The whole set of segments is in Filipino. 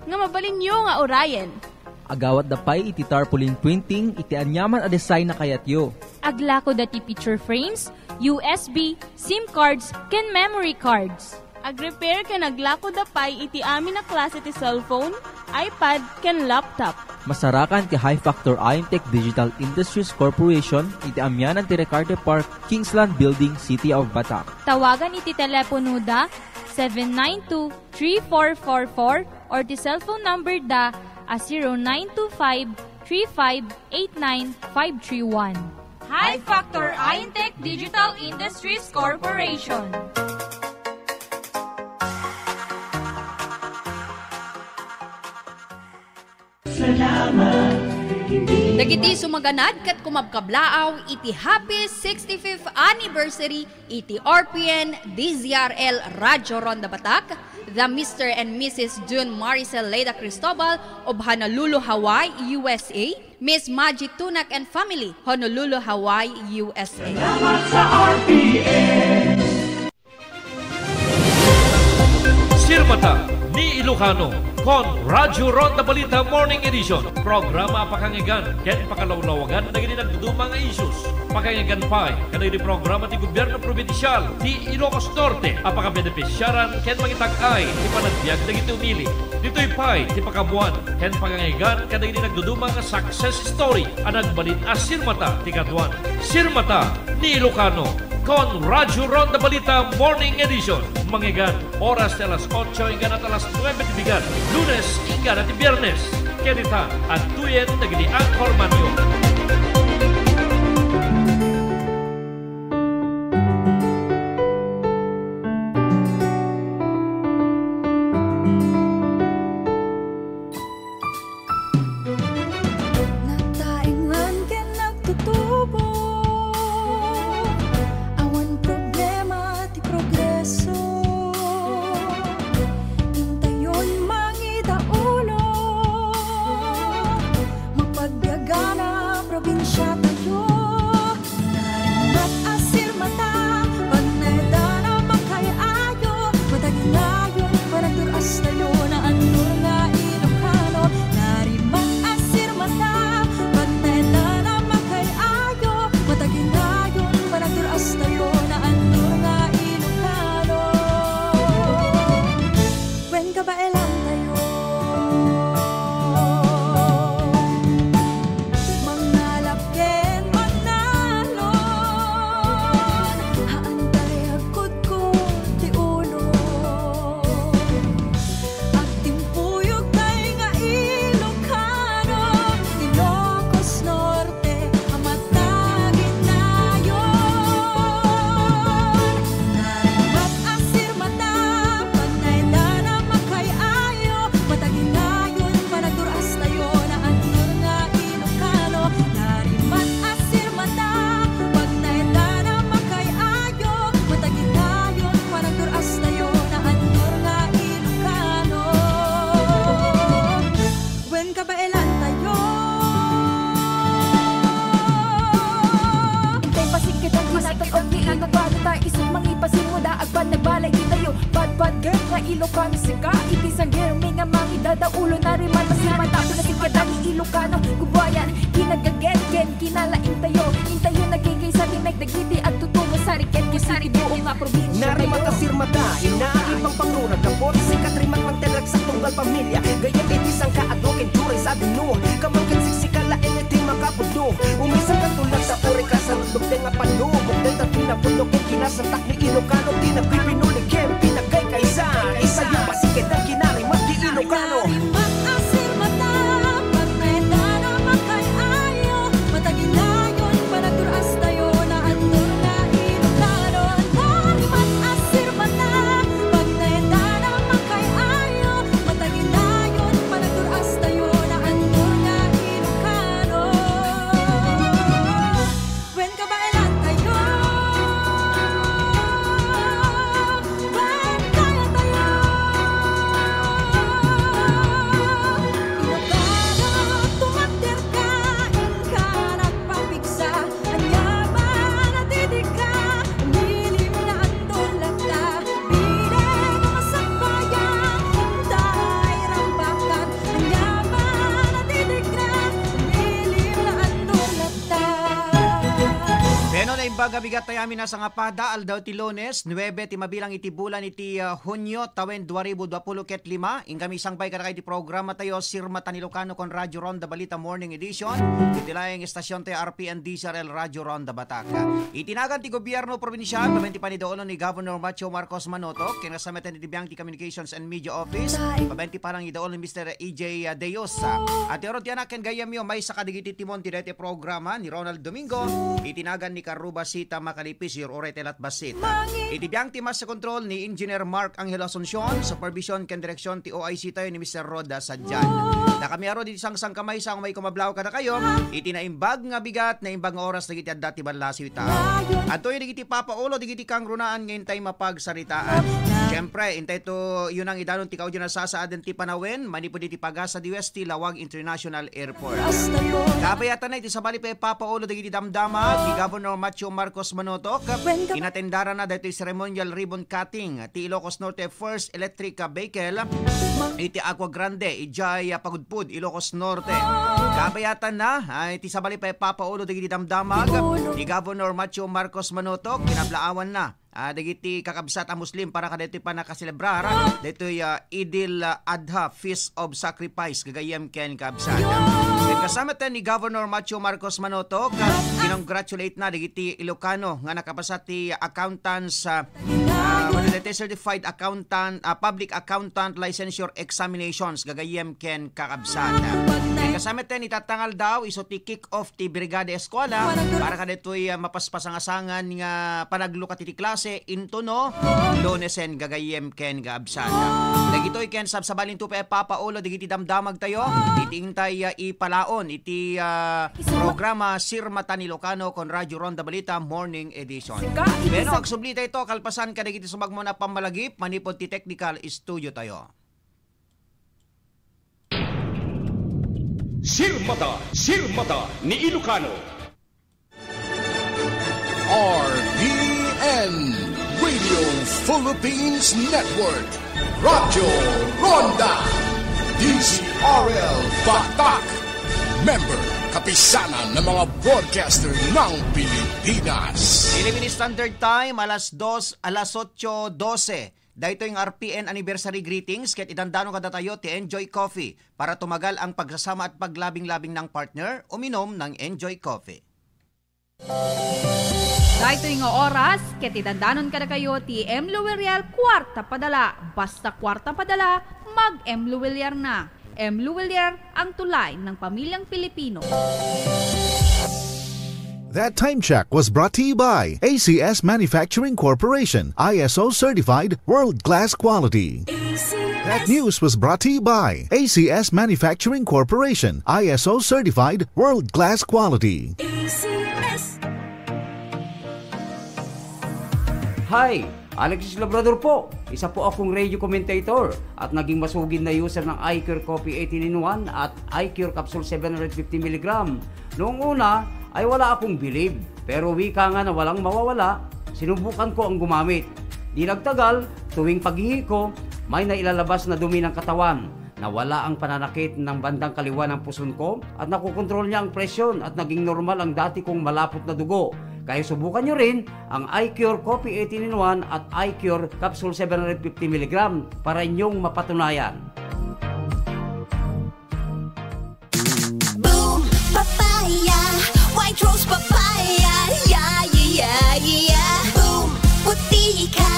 nga mabalinyo nga orayan. Agawat dapay iti tarpaulin printing, iti anyaman a design na kayatyo. Aglako dati picture frames, USB, SIM cards, ken memory cards. Ag-repair ka naglako dapay iti amin na klase ti cellphone, iPad, ken laptop. Masarakan ti High Factor Intech Digital Industries Corporation, iti amyanan ti Recarte Park, Kingsland Building, City of Batak. Tawagan iti telepono da 792-3444 or ti cellphone number da a 0925-3589-531. High Factor Intech Digital Industries Corporation. Dagiti sumaganad ket kumabkablaaw iti happy 65th anniversary iti RPN DZRL Radio Ronda Batak, the Mr. and Mrs. June Maricel Leda Cristobal of Honolulu, Hawaii, USA, Miss Maggie Tunak and family, Honolulu, Hawaii, USA. Salamat sa RPN. Sirmata ni Ilocano kon Radyo Ronda Balita Morning Edition. Programa pakangigan ken pakalawlawagan na gini nagdudumang nga issues. Pakangigan pa kada ini programa ti gobyerno probinsyal ti Ilocos Norte. Apakabenepisyaran ken mangitag-ay ti panagbiag dagiti umili. Dito'y pay ti pakabuan ken pakangigan kada ini nagdudumang nga success story ang nagbalit as Sirmata ti Katuan. Sirmata ni Ilocano kon Radyo Ronda Balita Morning Edition. Mangigan, oras de alas 8 hingga at alas 9 tibigan. Lunes hingga at Biyernes. Kenita at tuyen na gini Angkor Manyo. Ilocano sika, iti sanggirmi nga mangi dadaulo na rin man masiman tapo na sikadani Ilocano kubayan, kinagaget-gen, kinalaing tayo intayo nagigay sa timek dagiti at tutungo sa riket kisari buong nga probinsya narimata sirmata, inaibang pangrurag kapot sikat rimat mantelag sa tunggal pamilya gayang iti sangka at loken turay sa dino kamangkin siksikala iti makapudo umisang katulad sa uri ka sa rudog nga panlubog dahil tatina pundokin kinasantak ni Ilocano tinagay pinuligim pinagay kaisa isa yung pasikit ang kinarimat di Ilocano imbaga bigat tayo amin nasa nga pada, aldaw ti Lunes, 9 ti mabilang iti bulan iti Hunyo, tawen 2025, ingkami sangbay kada kay ti programa tayo, Sirmata ni Ilocano kon Radyo Ronda Balita Morning Edition, iti layang estasyon tayo RPN DZRL Radyo Ronda Batak. Itinagan ti gobyerno probinsyal, pabenti pa ni doon ni Governor Macho Marcos Manotoc, kinasametan ti Biang ti Communications and Media Office, pabenti pa lang ni doon ni Mr. EJ Deos. At yoro ti anak ken gayamyo, may sakadigiti timon ti dete programa ni Ronald Domingo, itinagan ni Karuba Sita Makalipis, your Oretelat Basit. Itibiyang timas sa control ni Engineer Mark Angel Asuncion, supervision ken direksyon ti OIC tayo ni Mr. Roda Sadjan. Na kami aro di sang kamay sa may kumablaw kada kayo, itinaimbag nga bigat na imbag nga oras dagiti adda ti banlasiw ta. Adto digiti papaulo digiti kang runaan ngayon tay mapagsaritaan. Siyempre, intay to yun ang idanon ti kaudyo na sasaaden ti Panawen, manipod iti Pagasa di West ti Lawag International Airport. Kabayatan na iti sabali pa papaulo digiti damdama ti Governor Macho Marcos Manotoc, inatendara na dito ceremonial ribbon cutting ti Ilocos Norte First Electric Vehicle iti Aqua Grande ijay Pagudpud Ilocos Norte. Kabayatan na iti sabali pa papaulo digiti damdamag ti Governor Macho Marcos Manotoc, kinablaawan na dagiti kakabsat a Muslim para kadito pa nakaselebrar dito Idil Adha Feast of Sacrifice gagayem ken kabsat. Kasama ni Governor Macho Marcos Manotoc, kinongratulate na dagiti Ilocano nga nakapasa ti accountants certified accountant public accountant licensure examinations gagayem ken kakabsat. Kasama ni tatangal daw iso ti kick off ti Brigada Eskwela para kadito mapaspasangasangan nga panaglukat ti klase intuno Lunesen gagayem ken gaabsat. Dagitoy ken sabsabalin to pa papaulo digiti damdamag tayo iti intay ipalaon iti programa Sirmata ni Ilocano kon Radyo Ronda Balita Morning Edition. Pero agsublita ito kalpasan ka digiti sumagmo na pamalagip manipod ti technical studio tayo. Sirmata ni Ilocano. RPN Radio Philippines Network, Radyo Ronda, DZRL Batak, member kapisanan ng mga broadcaster ng Pilipinas. Philippine Standard Time, alas 8:12. Dahito yung RPN anniversary greetings ket idandano kada tayo ti Enjoy Coffee para tumagal ang pagsasama at paglabing-labing ng partner, uminom ng Enjoy Coffee. Dahito yung oras, ket idandanon kada kayo ti M. Luwerial kwarta padala. Basta kwarta padala, mag M. Luwerial na. M. Luwerial ang tulay ng pamilyang Pilipino. That time check was brought to you by ACS Manufacturing Corporation, ISO certified world-class quality. That news was brought to you by ACS Manufacturing Corporation, ISO certified world-class quality. Hi! Alexis Labrador po. Isa po akong radio commentator at naging masugid na user ng iCure Coffee 18-in-1 at iCure Capsule 750mg. Noong una ay wala akong bilib, pero wika nga na walang mawawala, sinubukan ko ang gumamit. Di nagtagal, tuwing paghihi ko, may nailalabas na dumi ng katawan. Nawala ang pananakit ng bandang kaliwa ng puson ko at nakukontrol niya ang presyon at naging normal ang dati kong malapot na dugo. Kaya subukan nyo rin ang iCure Coffee 18-in-1 at iCure Capsule 750mg para inyong mapatunayan. Boom! Papaya! White rose papaya! Yeah, yeah, yeah! Boom! Puti ka!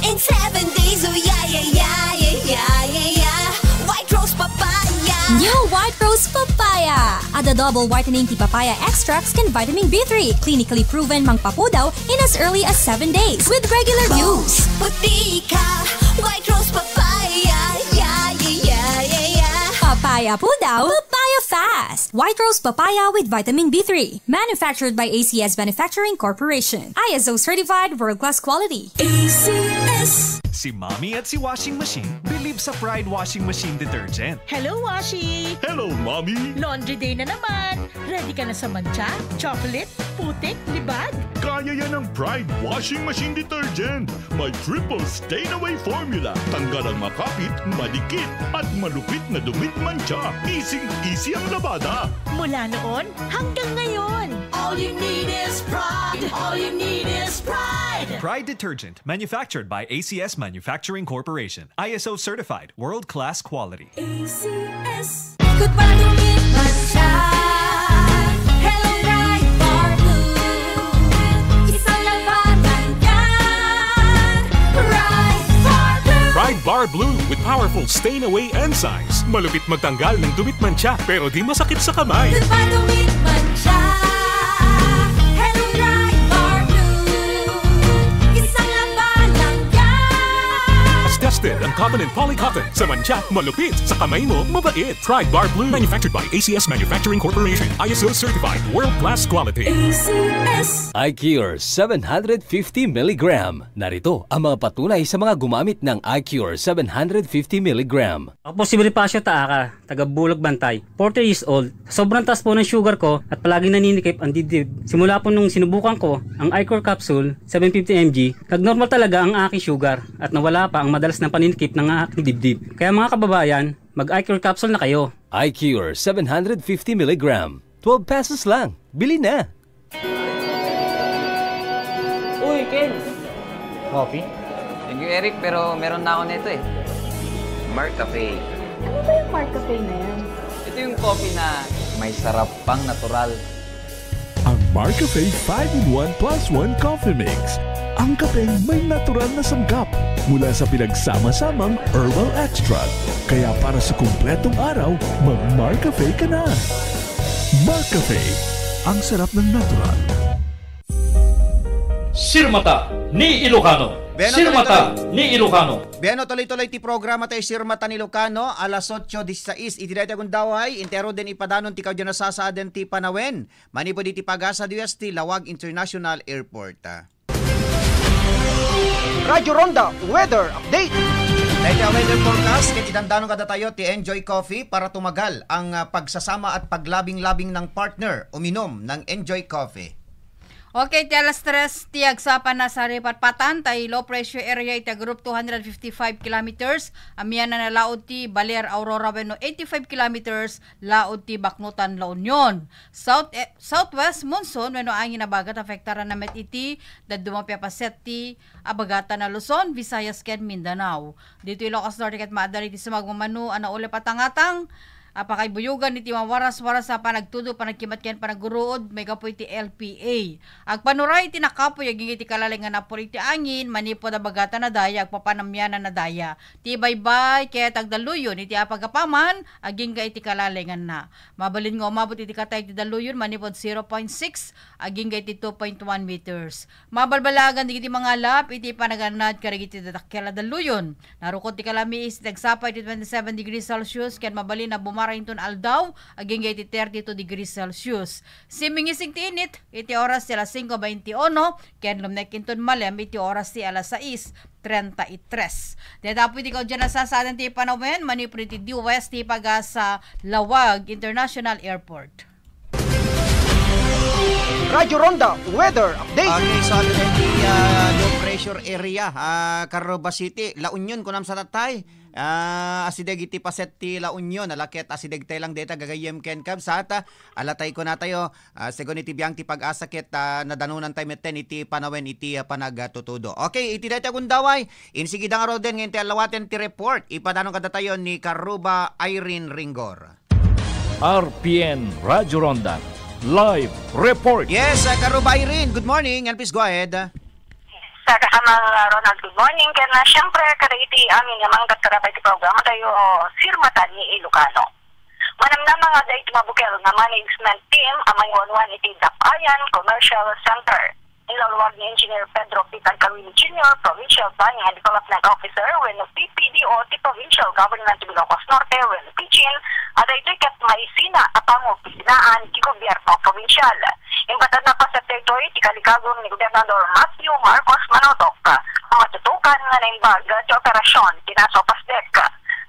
In 7 days, oh yeah, yeah, yeah, yeah, yeah, yeah! White rose papaya! New White Rose Papaya! Ada double whitening tea papaya extracts can vitamin B3, clinically proven mangpapudaw in as early as 7 days with regular use. Puti ka! White rose papaya! Yeah, yeah, yeah, yeah, yeah! Papaya pudaw, papaya fast! White Rose Papaya with vitamin B3. Manufactured by ACS Manufacturing Corporation. ISO certified world-class quality. ACS! Si Mommy at si Washing Machine believe sa Pride Washing Machine Detergent. Hello, Washi! Hello, Mommy! Laundry day na naman! Ready ka na sa mancha, chocolate, putik, libag? Kaya yan ang Pride Washing Machine Detergent. May triple stain-away formula. Tanggal ang makapit, madikit, at malupit na dumit mancha. Easy ang labada. Mula noon hanggang ngayon. All you need is pride. All you need is pride. Pride Detergent, manufactured by ACS Manufacturing Corporation. ISO certified, world-class quality. ACS. Ikot pa tumit man siya. Hello, Pride Bar Blue. Isang labanan yan. Pride Bar Blue. Pride Bar Blue with powerful stain-away enzymes. Malupit magtanggal ng dumit mancha pero di masakit sa kamay. Ikot pa tumit man siya. Hello, Pride Bar Blue. Isang labanan yan. As tested ang cotton and polycotton. Sa mancha, malupit. Sa kamay mo, mabait. Pride Bar Blue, manufactured by ACS Manufacturing Corporation. ISO certified, world-class quality. ACS. iCure 750 mg. Narito ang mga patunay sa mga gumamit ng iCure 750 mg. Ako po si Bonifacio Taaka, taga Bulog Bantay, 40 years old. Sobrang taas po ng sugar ko at palaging naninikip ang dibdib. Simula po nung sinubukan ko ang iCure capsule 750 mg, nag-normal talaga ang aking sugar at nawala pa ang madalas na paninikip ng aking dibdib. Kaya mga kababayan, mag-iCure capsule na kayo. iCure 750 mg. 12 pesos lang. Bili na! Uy, Ken! Coffee? Thank you, Eric, pero meron na ako nito eh. Mark Cafe. Ano ba yung Mark Cafe na yan? Ito yung coffee na may sarap pang natural. Ang Mark Cafe 5-in-1 plus 1 Coffee Mix. Ang kape may natural na sanggap mula sa pinagsama-samang herbal extract. Kaya para sa kumpletong araw, mag-Mark Cafe ka na. Mark Cafe, ang sarap ng natural. Sirmata ni Ilocano. Sirmata ni Ilocano. Beno tuloy-tuloy ti programa tayo Sirmata ni Ilocano alas 8:16 iti kung daway intero din ipadanon ti kaudyo na sasaaden ti Panawen. Manipo di ti pagasa diwas ti Lawag International Airport. Radyo Ronda Weather Update. Dahil ang weather forecast, kaya idandanon kada tayo ti Enjoy Coffee para tumagal ang pagsasama at paglabing-labing ng partner uminom ng Enjoy Coffee. Okay, ti alas 3, ti agsapan na sa Ripatpatan, tay low pressure area iti group 255 kilometers, amiyan na laod ti Baler Aurora Bueno 85 kilometers, laod ti Baknutan La Union. Southwest monsoon, bueno angin na bagat, afektaran na met iti, dadumapya paset ti abagata na Luzon, Visayas ken Mindanao. Dito Ilocos Norte ket maadari ti sumagmamanu, ana uli patangatang, apakay buyugan iti mawaras-waras sa panagtudo, panagkimat-kian, panaguruod, may kapoy iti LPA. Agpanuray iti nakapoy, aging iti kalalingan na po iti angin, manipo na bagata na daya, agpapanamyanan na daya. Ti baybay, kaya tagdaluyon, iti apagapaman, aging ka iti kalalingan na. Mabalin nga umabot iti katay iti daluyon, manipod 0.6, aging ka iti 2.1 meters. Mabalbalagan iti mga lap, iti panaganad, karag iti datakela daluyon. Narukot ti kalamiis, nagsapay iti 27 degrees Celsius, kaya mabalin na Marainton Aldaw, aging iti 32 degrees Celsius. Simingising ti init, iti oras ti alas 5:21, ken lumnekinton malem, iti oras ti alas 6:33. Detapo iti kaudyo na sa atin ti Panawen, manipuri ti West ti Pagasa Lawag International Airport. Radyo Ronda Weather Update. Okay, so ano din the low pressure area, Carroba City, La Union kunam sa tatay. Asideg iti paset ti La Union, alaket asideg tayo lang deta gagayem ken kab sa ata, alatay ko na tayo, segon iti biyang ti pag-asakit nadanunan tayo meten iti Panawen iti panagtutudo. Okay, iti deta kundaway, insigidang araw din ngayon ti alawaten ti report, ipadanong kada tayo ni Caruba Irene Ringor. RPN Radyo Ronda Live Report. Yes, Caruba Irene, good morning and please go ahead. Sa kaamang Ronald, good morning. Kaya siyempre, kada iti amin namang katarapay ti programa tayo Sirmata ni Ilocano. Manam na mga dahi tumabukel na management team amang wanwan iti Dapayan Commercial Center. Nilalawag ni Engineer Pedro Pitan Carwin Jr., Provincial Planning and Development Officer, when PPDO ti Provincial Government ti Ilocos Norte, when Pichin, at ito'y kat maisina apang opisinaan ti Gobyerno Provincial. Imbatad na pa sa territory ti kalikagong ni Gobernador Matthew Marcos Manotok, ang matutukan nga na imbag ti operasyon tinasopasdek.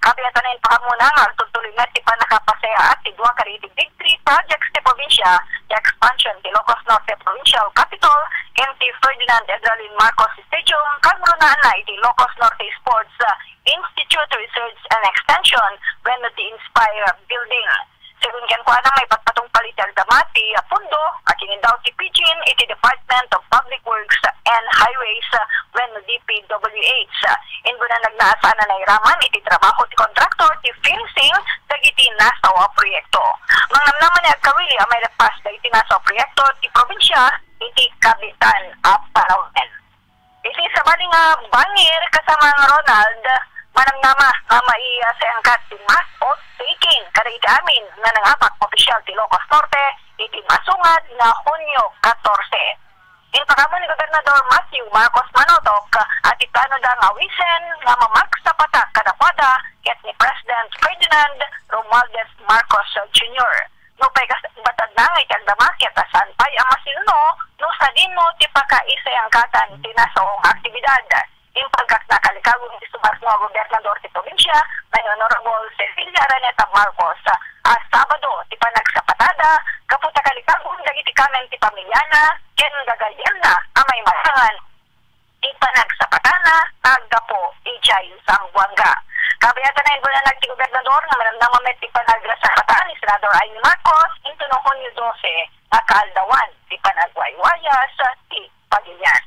Kabiyatan na ipakamuna nga tutuloy nga ti panakapasaya at ti duwang karitig Big 3 projects ti probinsya, ti expansion ti Ilocos Norte Provincial Capital, and ti Ferdinand Edralin Marcos Stadium, kagmurunaan na iti Ilocos Norte Sports Institute Research and Extension, when ti Inspire Building. Si Sigun ken kuana may patpatong palital damati pundo akin daw ti Pidgin iti Department of Public Works and Highways when DPWH. Ingo na nagnaasa na nairaman iti trabaho ti kontraktor ti fencing dagiti nasawa proyekto. Mangnamnaman ni Agkawili may lapas dagiti nasawa proyekto ti probinsya iti Kabitan Palawan. Iti sa bali nga bangir kasama ng Ronald manamnama nga maiasayangkat ti mas o taking kada iti amin nga nangapak opisyal ti Ilocos Norte iti masungad nga Hunyo 14. Inpakamo ni Gobernador Matthew Marcos Manotok at iplano da nga wisen nga mamagsapata kadakwada ket ni President Ferdinand Romualdez Marcos Jr. No pay batad na nga iti agdamakit asan pay ang masilno no sa dinmo ti pakaisayangkatan ti nasaong aktibidad. Impagkat na kalikagong ti sumarsmo Gobernador ti probinsya na Honorable Cecilia Araneta Marcos Sabado ti panagsapatada kaputa kalikagong dagiti kamen ti pamilyana ken gagayem na amay masangan ti panagsapatana aggapo ijay Sambuanga. Kabayatan na na nagti Gobernador nga manamnama met ti panagsapataan ni Senador Amy Marcos into no Hunyo 12 nga kaaldawan ti panagwaywayas ti pagilyan.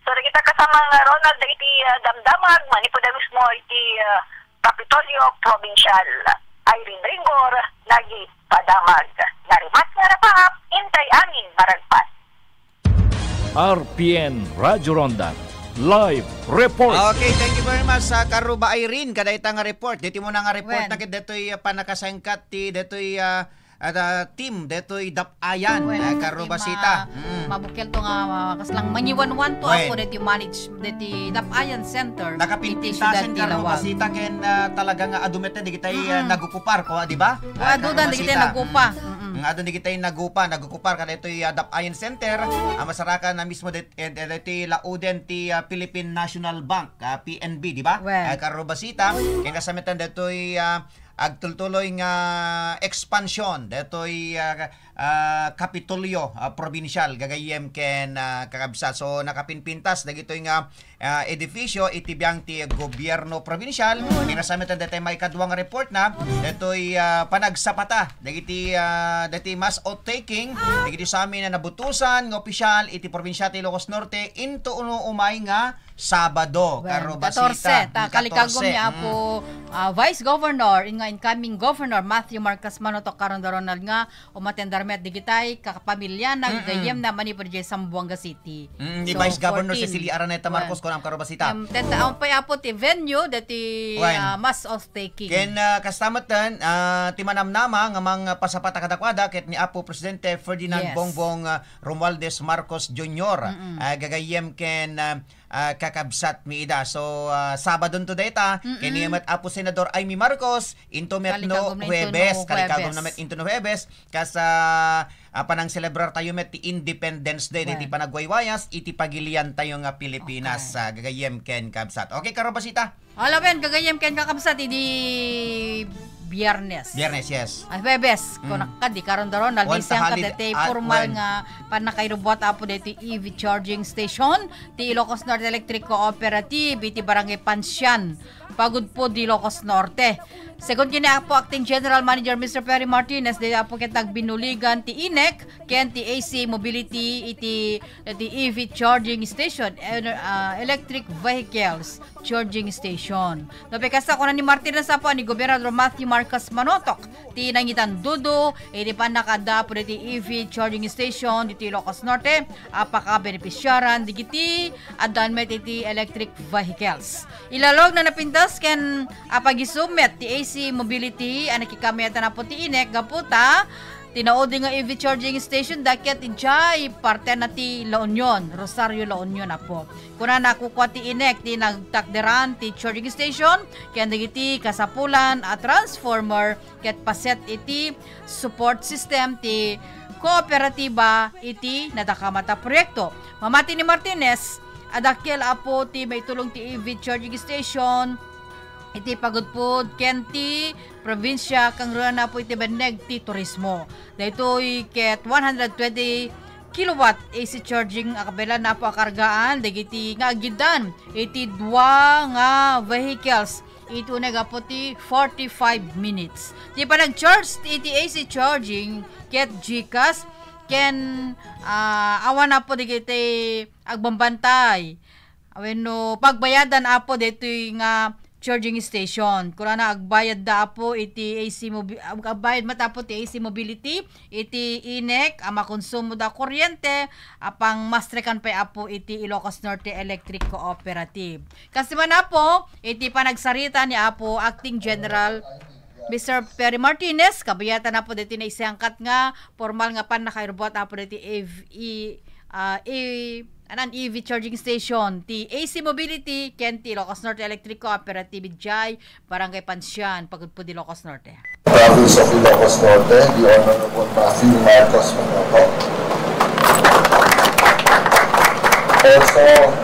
So kita kasama nga Ronald iti damdamag manipuda mismo iti Kapitolyo Provincial Irene Ringor nagi padamag narimat nga rapap intay amin maragpat. RPN Radyo Ronda Live Report. Okay, thank you very much sa Karuba Irene kadayta nga report. Dito mo na nga report na detoy panakasangkat ti detoy team detoy dapayan Karubasita. Mabukel to nga kaslang manyiwan-wan to ako deti manage deti dapayan center. Nakapintasan Karubasita ken talaga nga adumete di kita nagukupar ko, di ba? Adudan di kita nagupa. Adun di kita nagukupar kada ito'y dapayan center. Masarakan na mismo deti lauden ti Philippine National Bank, PNB, di ba? Karubasita ken kasamitan detoy agtultuloy nga expansion detoy Kapitolyo provincial gagayem ken kakabsat. So nakapinpintas dagitoy nga edifisyo itibiyang ti gobyerno provincial. Minasamitan detoy may kadwang report na detoy panagsapata dagiti mas outtaking dagiti sa amin na nabutusan nga opisyal iti probinsya ti Ilocos Norte into umay nga Sabado Karubasita 14 kalikagom niya po Vice Governor nga incoming Governor Matthew Marcos Manotok karon Ronald nga umatendar met digitay kakapamilya na gayem na manipod sa Sambuanga City. Ni Vice Governor Cecilia Araneta Marcos kon am Karubasita. Tenta ang payapot ti venue dati mas of taking. Ken kastamatan ti manamnama nga mga pasapata kadakwada ket ni Apo Presidente Ferdinand Bongbong Romualdez Marcos Jr. Gagayem ken kakabsat mi ida. So Sabado to data kinimat Apo Senador Amy Marcos into met no Huwebes kalikagom na met into no Huwebes kas panang celebrar tayo met ti Independence Day iti panagwaywayas iti pagilian tayo nga Pilipinas gagayem ken kabsat. Okay Karubasita. Hello Ben gagayem ken kakabsat idi Biyernes, yes. Huwebes, kunakad di karon daron nalbisang kadete formal nga panakairobot apo deti EV charging station ti Ilocos Norte Electric Cooperative iti Barangay Pansyan pagud po di Ilocos Norte. Second kini po acting General Manager Mr. Perry Martinez di apo ket nagbinuligan ti INEC ken ti AC Mobility iti EV charging station electric vehicles charging station. Napekasa ko na ni Martinez apo ni Gobernador Matthew Marcos Manotok ti nangitan dudo iti panakada po iti EV charging station diti Ilocos Norte apaka benepisyaran digiti adanmet iti electric vehicles. Ilalog na napintas ken apagisumet ti AC Mobility anakikamiyatan na po ti INEC gaputa tinaodi nga EV charging station daket ijay parte na ti La Union, Rosario La Union na po. Kuna nakukuha ti INEC ti nagtakderan ti charging station kaya nagiti kasapulan at transformer ket paset iti support system ti kooperatiba iti nadakamata proyekto. Mamati ni Martinez adakkel apo ti may tulong ti EV charging station iti pagudpod kenti probinsya kang ruana po iti beneg ti turismo. Daytoy ket 120 kilowatt AC charging akabela na po akargaan dagiti nga agidan iti dua nga vehicles ito nagapoti 45 minutes. Di pa nag-charge iti AC charging ket GCash ken awan na po di kiti agbambantay. Wenno pagbayadan apo dito nga charging station. Kurana agbayad da apo iti AC agbayad matapo ti AC Mobility iti INEC ama konsumo da kuryente apang mastrekan pa apo iti Ilocos Norte Electric Cooperative. Kasi man apo iti panagsarita ni apo Acting General Mr. Perry Martinez kabayatan na po dito na isangkat nga formal nga pan nakairobot apo dito EV charging station ti AC Mobility ken ti Ilocos Norte Electric Cooperative Jai Barangay Pansyan pagod po di Ilocos Norte. Province of Ilocos Norte, the Honorable Matthew Marcos Manoto. Also,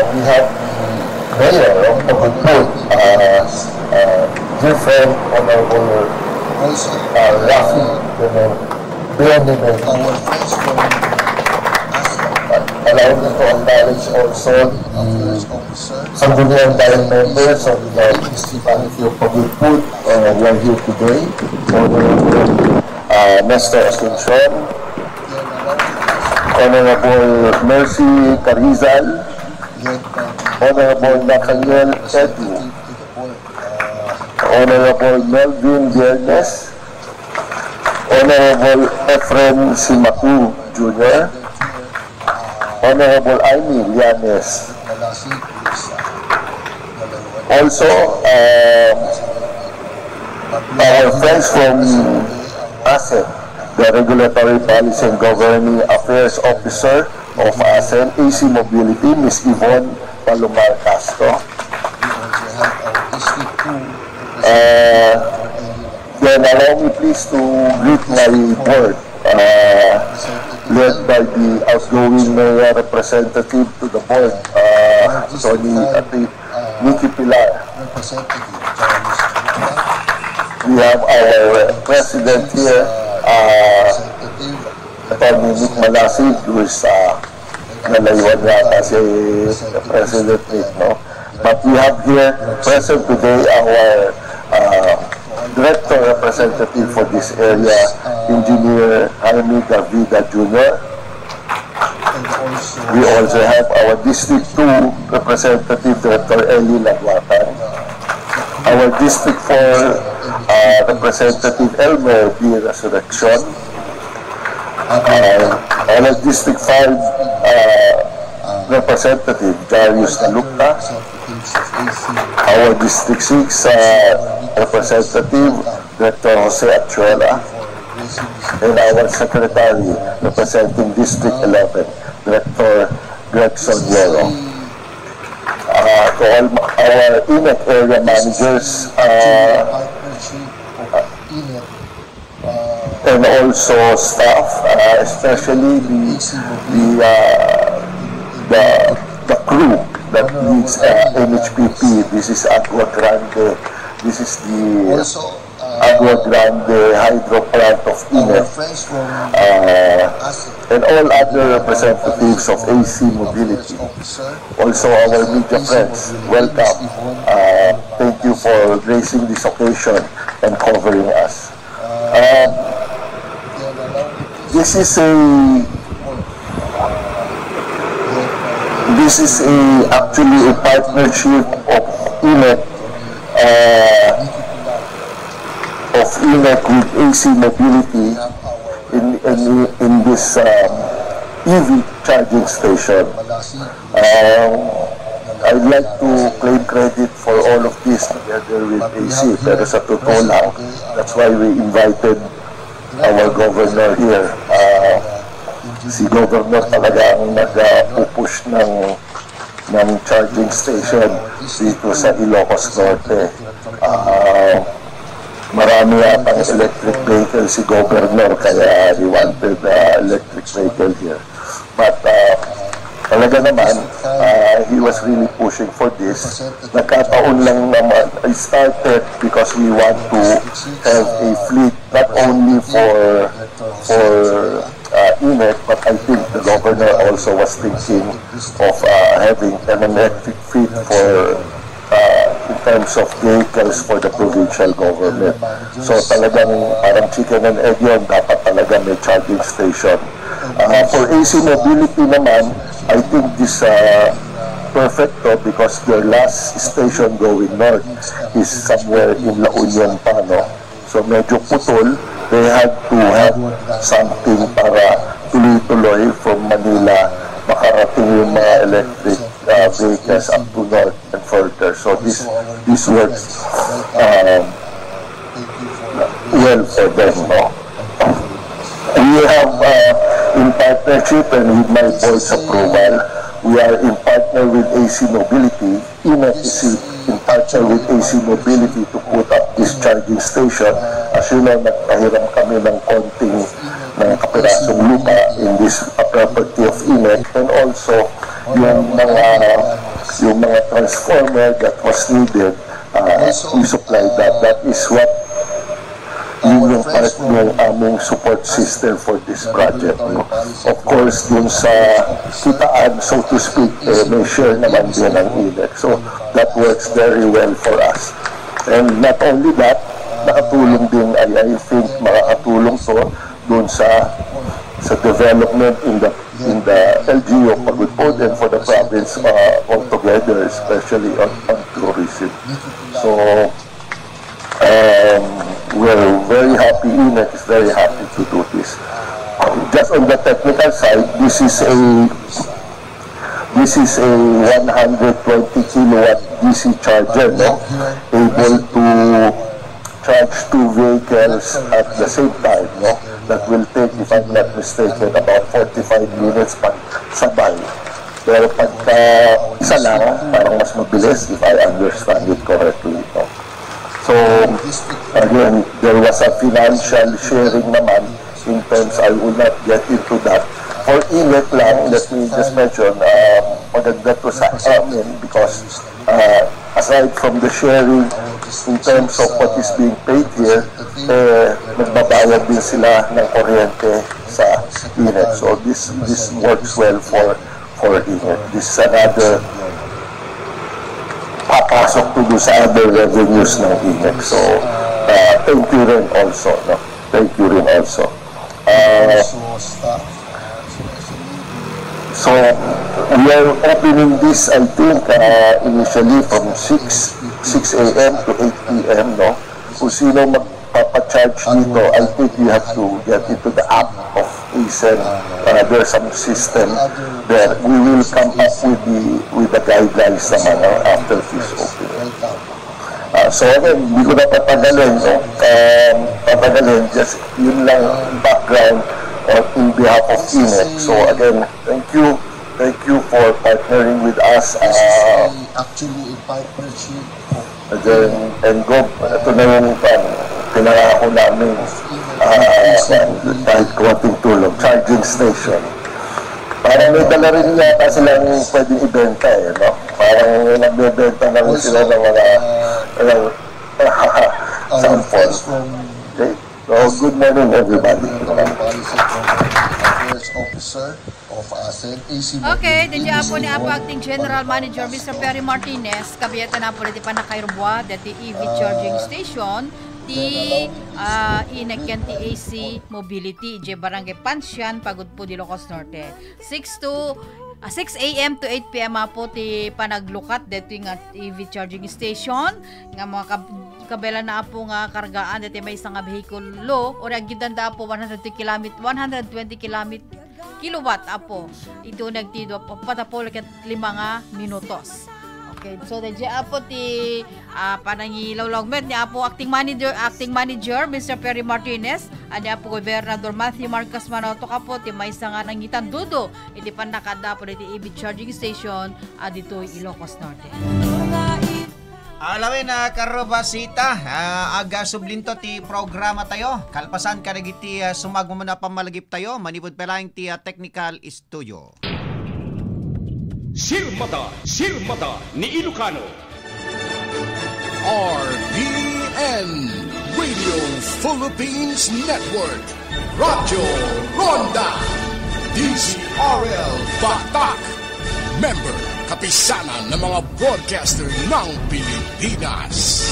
we have the Mayor of Pagudpud, dear friend, Honorable Rafi Benjamin. Our friends from allow me to acknowledge also the Sangguniang Bayan members of the Municipality of Pagudpud who are here today. Honorable Nestor Asuncion, Honorable Mercy Carizal, Honorable Nathaniel Edu, Honorable Melvin Viernes, Honorable Efren Simaku Jr., Honorable Amy Llanes. Also, our friends from ASEM, the Regulatory Policy and Governing Affairs Officer of ASEM, AC Mobility, Ms. Yvonne Palomar Castro. Then allow me please to greet my board, led by the outgoing mayor representative to the board, Tony Nikki Pilar. We have our president here, Attorney Nick Malasig, who is nalayuan yata si President Nick, no? But we have here present today our Director Representative for this area, Engineer Jaime Gavida Jr. We also have our District 2 Representative, Director Eli Laguatan. Our District 4 Representative Elmer B. Resurrection. Our District 5 Representative Jarius Nalukta. Our District 6 Representative Director Jose Achuela, and our Secretary representing District 11, Director Gregson Yero. To all our INEC area managers and also staff, especially the crew that leads NHPP. This is Agua Grande. This is the Agua Grande Hydro Plant of INEC, and all other representatives of AC Mobility. Also our media friends, welcome. Thank you for gracing this occasion and covering us. This is actually a partnership of INEC with AC Mobility in this EV charging station. I'd like to claim credit for all of this together with AC, pero sa totoo lang, that's why we invited our governor here. Si governor talaga ang nag-push ng charging station dito sa Ilocos Norte. Marami atang electric vehicle si governor, kaya he wanted electric vehicle here. But talaga naman, he was really pushing for this. Nagkataon lang naman, I started because we want to have a fleet not only for INEC, but I think the governor also was thinking of having an electric fleet for in terms of vehicles for the provincial government. So talagang parang chicken and egg yun, dapat talaga may charging station. For AC Mobility naman, I think this perfect because their last station going north is somewhere in La Union pa, no? So medyo putol, they had to have something para tuloy-tuloy from Manila makarating yung mga electric vehicles up to north and further. So this works well for them, no? We have in partnership and with my board's approval, we are in partner with AC Mobility. INEC is in partner with AC Mobility to put up this charging station. As you know, nagpahiram kami ng konting kapirasong lupa in this property of INEC, and also yung mga transformer that was needed, we supplied that. That is what yung part ng aming support system for this project. No? Of course, dun sa kitaan, so to speak, may share naman din ang INEC. So that works very well for us. And not only that, nakatulong din, I think makakatulong to dun sa development in the LGU Pagudpod and for the province altogether, especially on tourism. So we're very happy, INEC is very happy to do this. Just on the technical side, this is a 120 kilowatt DC charger, no? Able to charge 2 vehicles at the same time, no? That will take, if I'm not mistaken, about 45 minutes pag sabay. Pero pagka isa lang, parang mas mabilis, if I understand it correctly, no? So, again, there was a financial sharing naman in terms, I will not get into that. For INEC lang, let me just mention, maganda to sa amin because aside from the sharing in terms of what is being paid here, nagbabayad din sila ng kuryente sa INEC. So, this works well for INEC. This is another papasok to do sa other revenues ng INEC. So, thank you rin also. No? Thank you rin also. So, we are opening this, I think, initially from 6 a.m. to 8 p.m. No? Kung sino magpapacharge dito, I think you have to get into the app of ASEN. There's some system there. We will come up with the guidelines naman after this opening. So again, hindi ko na patagalin, no? Just yun lang background in behalf of INEC. So again, thank you for partnering with us. Actually, a partnership. And go, ito na yung pinarako namin kahit konting tulong, charging station. Parang may dala rin yata silang pwedeng ibenta no? Parang nagbebenta na rin sila ng mga sample. Okay? So, good morning everybody. Officer of ASEN, AC Okay, dinja po ni Apo Acting General Manager Mr. Perry Martinez, kabiyata na po diti pa nakairubwa dati EV charging station ti INEC yan ti AC Mobility je Barangay Pansyan, Pagudpod, Ilocos Norte. 6 a.m. to 8 p.m. po ti panaglukat dito nga EV charging station nga mga kabela na po nga kargaan dito may isang behikulo o nagidanda po 120 kilowatt apo ito nagtido patapol ket 5 minutos. Okay, so dadya apo ti panangilawlawmet ni apo acting manager Mr. Perry Martinez, ani apo Gobernador Matthew Marcos Manoto kapo ti maysa nga nangitan dudo iti panakada po iti EV charging station dito Ilocos Norte. Alawin na karobasita, aga sublinto ti programa tayo. Kalpasan ka nagiti sumagmo na pamalagip tayo, manipod pa lang ti technical studio. Sirmata ni Ilocano. RPN Radio Philippines Network. Radyo Ronda. DZRL Batak. Member, kapisanan ng mga broadcaster ng Pilipinas. Pilipinas.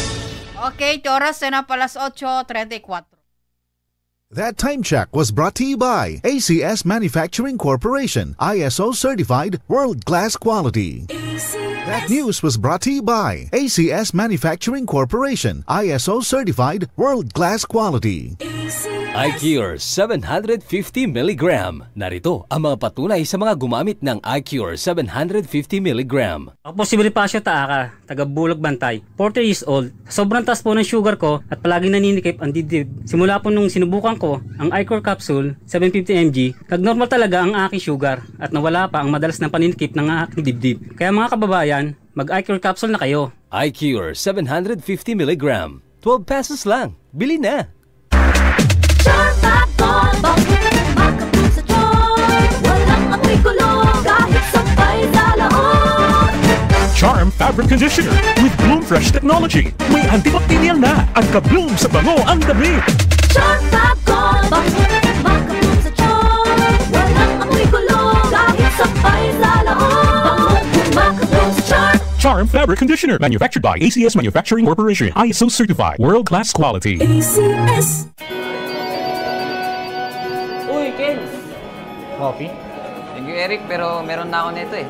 Okay, oras na palas 8:34. That time check was brought to you by ACS Manufacturing Corporation, ISO certified world-class quality. That news was brought to you by ACS Manufacturing Corporation, ISO certified world-class quality. iCure 750 mg. Narito ang mga patunay sa mga gumamit ng iCure 750 mg. Ako po si Bonifacio Taaka, taga Bulag Bantay, 40 years old. Sobrang taas po ng sugar ko at palaging naninikip ang dibdib. Simula po nung sinubukan ko ang iCure capsule 750 mg, nag-normal talaga ang aking sugar at nawala pa ang madalas na paninikip ng aking dibdib. Kaya mga kababayan, mag-iCure capsule na kayo. iCure 750 mg. 12 pesos lang. Bili na! Charm Fabric Conditioner with Bloom Fresh Technology. May antibacterial na at ka-bloom sa bango ang damit. Charm Fab Gold, makabloom sa charm. Walang amoy kulong kahit sabay sa laon. Makabloom sa charm. Charm Fabric Conditioner, manufactured by ACS Manufacturing Corporation, ISO certified, world-class quality. ACS. Uy, Ken! Coffee? Thank you, Eric, pero meron na ako nito eh.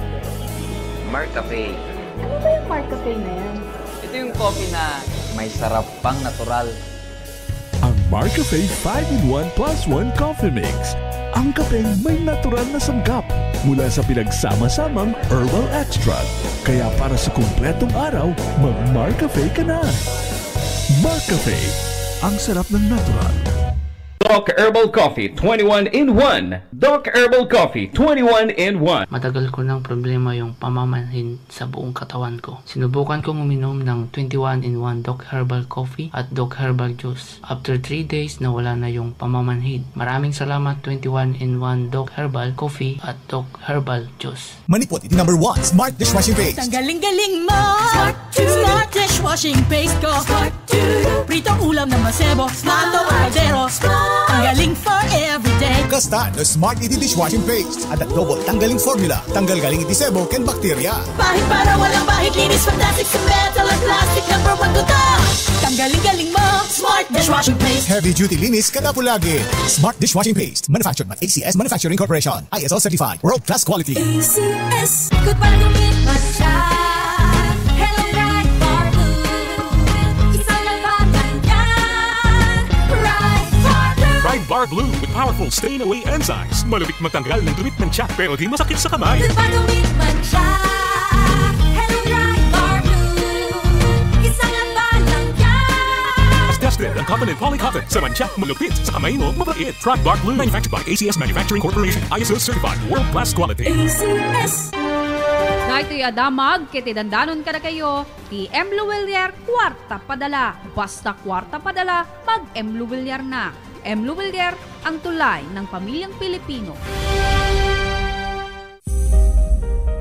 Mark Cafe. Ano ba yung Mark Cafe na yan? Ito yung coffee na may sarap pang natural. Ang Marcafe 5-in-1 plus 1 Coffee Mix. Ang kapeng may natural na sanggap mula sa pinagsama-samang herbal extract. Kaya para sa kumpletong araw, mag-Marcafe ka na. Marcafe, ang sarap ng natural. Doc Herbal Coffee 21-in-1. Doc Herbal Coffee 21-in-1. Matagal ko ng problema yung pamamanhin sa buong katawan ko. Sinubukan kong uminom ng 21-in-1 Doc Herbal Coffee at Doc Herbal Juice. After 3 days, nawala na yung pamamanhin. Maraming salamat 21-in-1 Doc Herbal Coffee at Doc Herbal Juice. Manipot, iti number 1, Smart Dishwashing Paste. Ang galing-galing mo! Smart Dishwashing Paste ko! Pritong ulam na masebo, Smart o kaldero, Tanggaling for everyday. Kasta no Smart Iti Dishwashing Paste. At double tanggaling formula. Tanggal galing iti sebo ken bakterya. Bahid para walang bahid, linis fantastic sa metal at plastic. Number 1 to Tanggaling-galing mo, Smart Dishwashing Paste. Heavy duty linis kadapulagi. Smart Dishwashing Paste. Manufactured by ACS Manufacturing Corporation. ISO certified. World class quality. ACS. Good para gumit masya. Hello right for blue. Isang nagpapagyan. Ride Bar Blue with powerful stain-away enzymes. Malupit magtanggal ng dumit ng tiyak pero di masakit sa kamay. Good para gumit masya. Hello right for blue. Isang nagpapagyan. As tested ang cotton and polycotton sa mantiyak, malupit sa kamay mo, mabait. Ride Bar Blue, manufactured by ACS Manufacturing Corporation. ISO certified. World class quality. ACS. Na ito'y adamag, kitidandanon ka na kayo, ti M. Luwilier, kwarta padala. Basta kwarta padala, mag M. Luwilier na. M. Luwilier, ang tulay ng pamilyang Pilipino.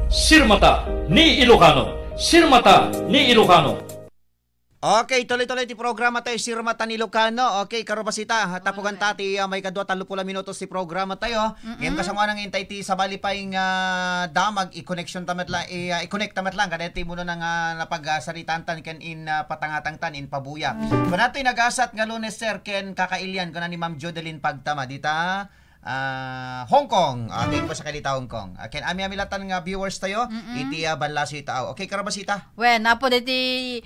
Sirmata ni Ilocano. Sirmata ni Ilocano. Okay, tuloy-tuloy ti programa tayo Sirma Tanilocano. Okay, karobasita, tapugan tati may kadwa 30 minutos ti programa tayo. Ngayon kasama nang intay ti sabali pa yung damag i-connection tamat lang, i-connect tamat lang kada ti muno nang napagsaritan tan ken in patangatang tan in pabuya. Kung nato nagasat nga Lunes sir ken kakailyan ko na ni Ma'am Jodeline Pagtama dita Hong Kong. Okay po sa kalita Hong Kong. Ken ami latan nga viewers tayo iti banlaso tao. Okay karabasita. Wen apo diti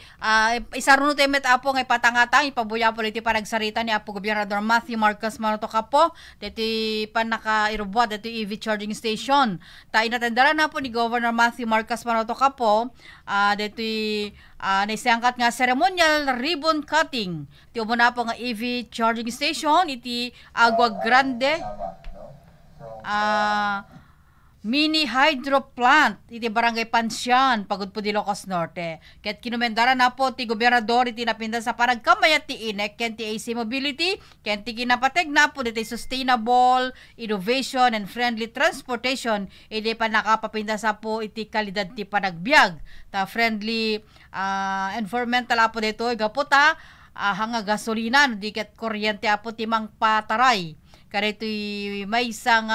isaruno tayo met apo nga patangatang ipabuya po diti panagsarita ni Apo Gobernador Matthew Marcos Manuto Kapo diti panaka irubwa diti EV charging station. Ta inatendaran na po ni Governor Matthew Marcos Manuto Kapo diti naisangkat nga ceremonial ribbon cutting. Ti ubo na po nga EV charging station iti Agua Grande mini hydro plant iti Barangay Pansyan pagud po di Ilocos Norte. Ket kinumendara na po ti gobernador iti napinda sa panagkamayat ti INEC ken ti AC Mobility ken ti kinapateg na po iti sustainable innovation and friendly transportation iti panakapapinda sa po iti kalidad ti panagbiag ta friendly environmental apo dito gaputa hanga gasolina di ket kuryente apo ti mang pataray. Kaya ito'y may isang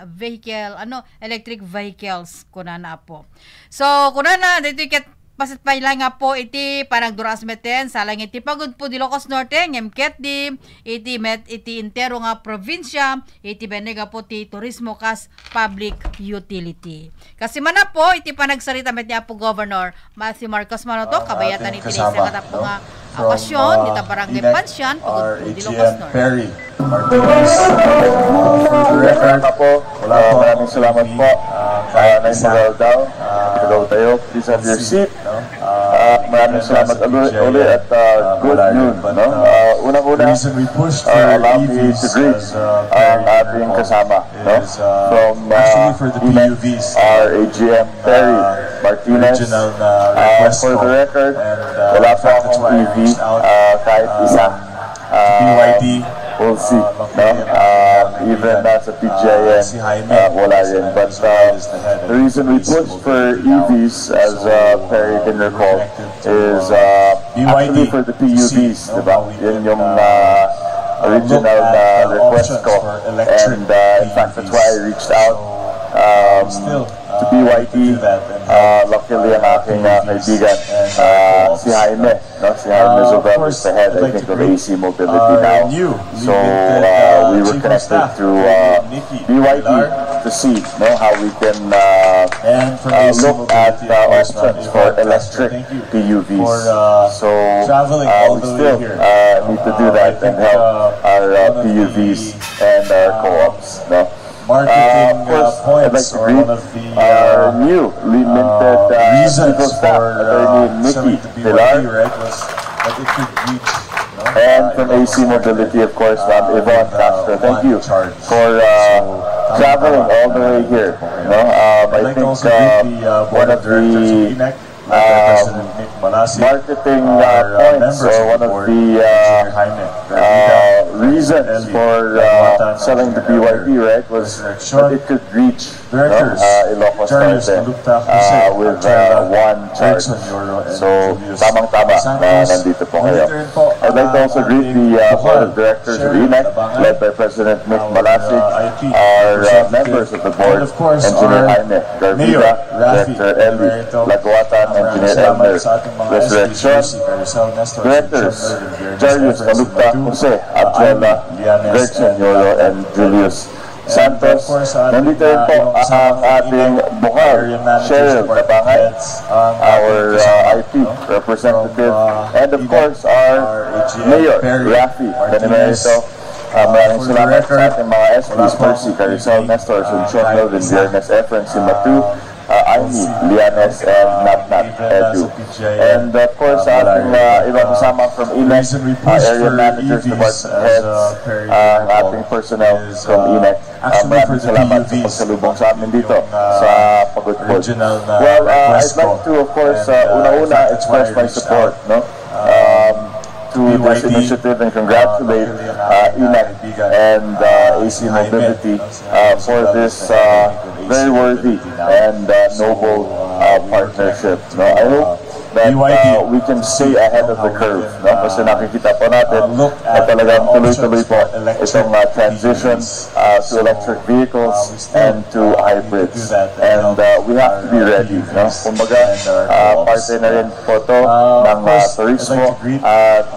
vehicle, electric vehicles kuna na po. So, kuna na, dito ket Pasit paila nga po iti parang durasmeten salang iti pagod po di Ilocos Norte ngemket di iti intero nga probinsya iti benega po ti turismo kas public utility. Kasi man na po iti panagsarita met ni Apo Governor Matthew Marcos Manoto kabayatan iti sa katapo nga okasyon dita barangay Pansyan pagod po di Ilocos Norte. Perry Martinez. For the record po, maraming salamat po. Naimagaw daw. Hello tayo. Please have your seat. Maraming salamat uli at good noon. Unang-una, allow me to greet ang ating kasama. From INEC, our AGM Perry Martinez. For the record, wala po akong EV kahit isa. BYD, we'll see. Even sa PGIN, wala rin. But the reason we push for EVs, as Perry can recall, is actually for the PUVs, diba? Yun yung original request ko. And in fact, that's why I reached out to BYD. Luckily ang aking kaibigan, si Jaime. Si Jaime Zubel is the head, I think, of AC Mobility now. So we were connected through BYD to see how we can look at options for electric PUVs. So we still need to do that and help our PUVs and our co-ops. Of course, I'd like to greet our newly minted chief of staff, Attorney Nikki Pilar, and from AC Mobility, of course, Yvonne Castro. Thank you for traveling all the way here. I think one of the marketing points, or one of the reasons for selling the BYD, right, was that it could reach Ilocos Norte with one charge. So, tamang-tama na nandito po kayo. I'd like to also greet the board of directors of INEC, led by President Mick Malasig, our members of the board, Engineer Jaime Garvida, Director Eli Laguatan, Engineer Elmer Resurrection, Directors Jarius Kalupta Jose, Abdullah Gregson Yoro, and Julius Santos. Nandito rin po ang ating bukal, Cheryl Tabangan, our IP representative, and of course our Mayor, Rafi Benemerito. Maraming salamat sa ating mga SPs, Percy, Carizal, Nestor, Sunshon, Melvin, Viernes, Efren, Simatu, Aini, Lianes, and Natnat Edu. And of course, ating ibang kasama from INEC, area managers, department heads, ang ating personnel from INEC. Maraming salamat sa pagsalubong sa amin dito sa Pagudpod. Well, I'd like to, of course, una-una express my support to this initiative and congratulate INEC and AC Mobility for this very worthy and noble partnership. I hope that we can stay ahead of the curve. Kasi nakikita po natin na talagang tuloy-tuloy po itong transition to electric vehicles and to hybrids. And we have to be ready. Kumbaga, parte na rin po ito ng turismo at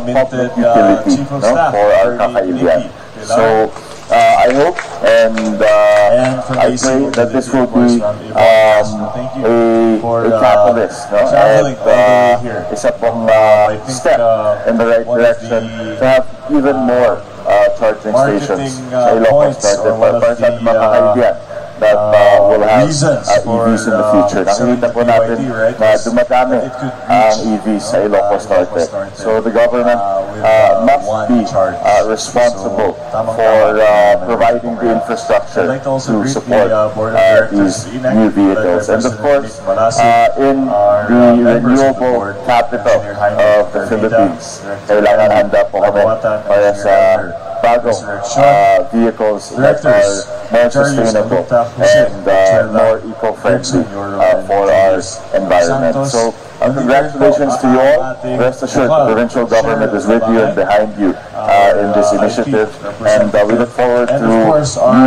public utility for our kakaibigan. So, I hope and I pray that this will be a catalyst and isa pong step in the right direction to have even more charging stations sa Ilocos Norte para sa ating mga kakaibigan that will have EVs in the future. Nakikita po natin na dumadami ang EVs sa Ilocos Norte. So the government must be responsible for providing the infrastructure to support these new vehicles. And of course, in the renewable capital of the Philippines, kailangan handa po kami para sa bagong vehicles that are more sustainable and more eco-friendly for our environment. So, congratulations to you all. Rest assured, the provincial government is with you and behind you in this initiative, and we look forward to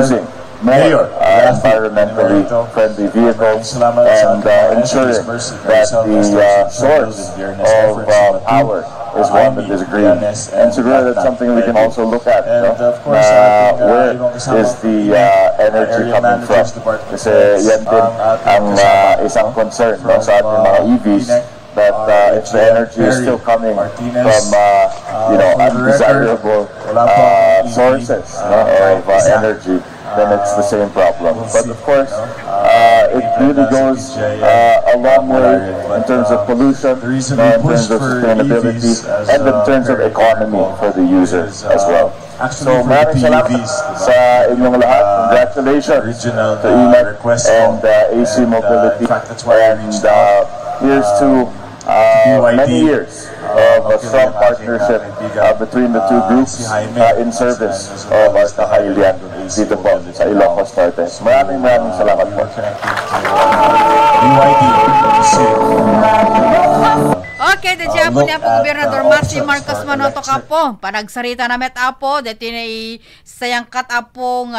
using more environmentally friendly vehicles and ensuring that the source of power is one that is green. And siguro that's something we can also look at. Where is the energy coming from? Kasi yan din ang isang concern sa ating mga EVs, that if the energy is still coming from undesirable sources of energy, then it's the same problem. But of course, it really goes a long way in terms of pollution, in terms of sustainability, and in terms of economy for the users as well. So maraming salamat sa inyong lahat. Congratulations to EMET and AC Mobility. And here's to many years of a strong partnership between the two groups in service of our kahilian dito po sa Ilocos Norte. Maraming salamat po. Okay, dadya po niya po Gobernador Marcy Marcos Manoto ka po. Panagsarita na met apo, dati na sayangkat apong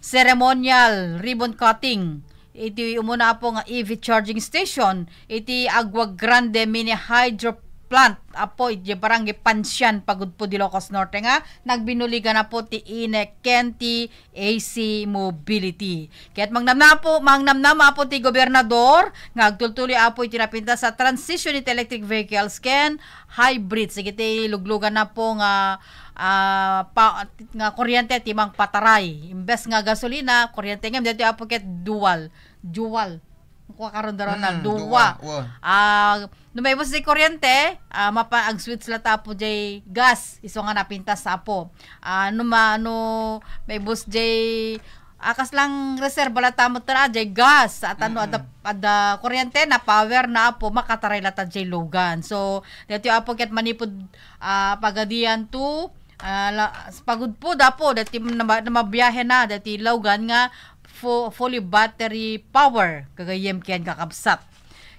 ceremonial ribbon cutting. Iti umuna po nga EV charging station, iti Agua Grande Mini Hydro Plant apo iti barangay Pansyan pagud po di Ilocos Norte nga nagbinuligan na po ti INEC Kenti AC Mobility. Kaya't mangnamnama po ti gobernador nga agtultuloy apo iti napinta sa transition iti electric vehicles ken hybrid. Sige ti luglugan na po nga nga kuryente timang pataray. Imbes nga gasolina, kuryente ngem dito apo ket dual. Kuha karon daron na duwa. Numaybos di kuryente, ang switch la tapo jay gas iso nga napintas sa apo. May bus jay akas lang reserva la tamo tra jay gas at ada kuryente na power na apo makataray la ta jay lugan. So dito apo ket manipod pagadian to pagud po dapo dati na mabiyahe na dati lugan nga fully battery power kagayem kian kakabsat.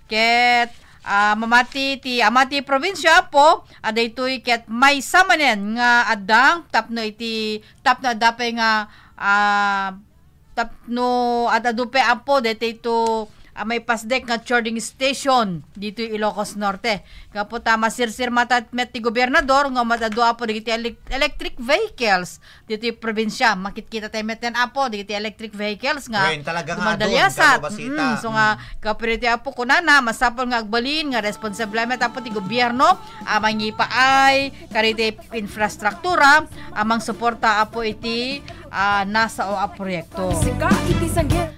Ket amati probinsya po adaytoy ket may samanen nga adang tapno dapay nga tapno adadupe apo dayto may pasdek nga charging station dito Ilocos Norte. Kapot masirsir matat met ti gobernador nga madado apo digiti electric vehicles dito probinsya. Makikita tayo meten apo digiti electric vehicles nga madaliasat. So nga kapiriti apo kunana masapol nga agbalin nga responsable met apo ti gobyerno amang ipaay kariti infrastruktura amang suporta apo iti nasa o proyekto.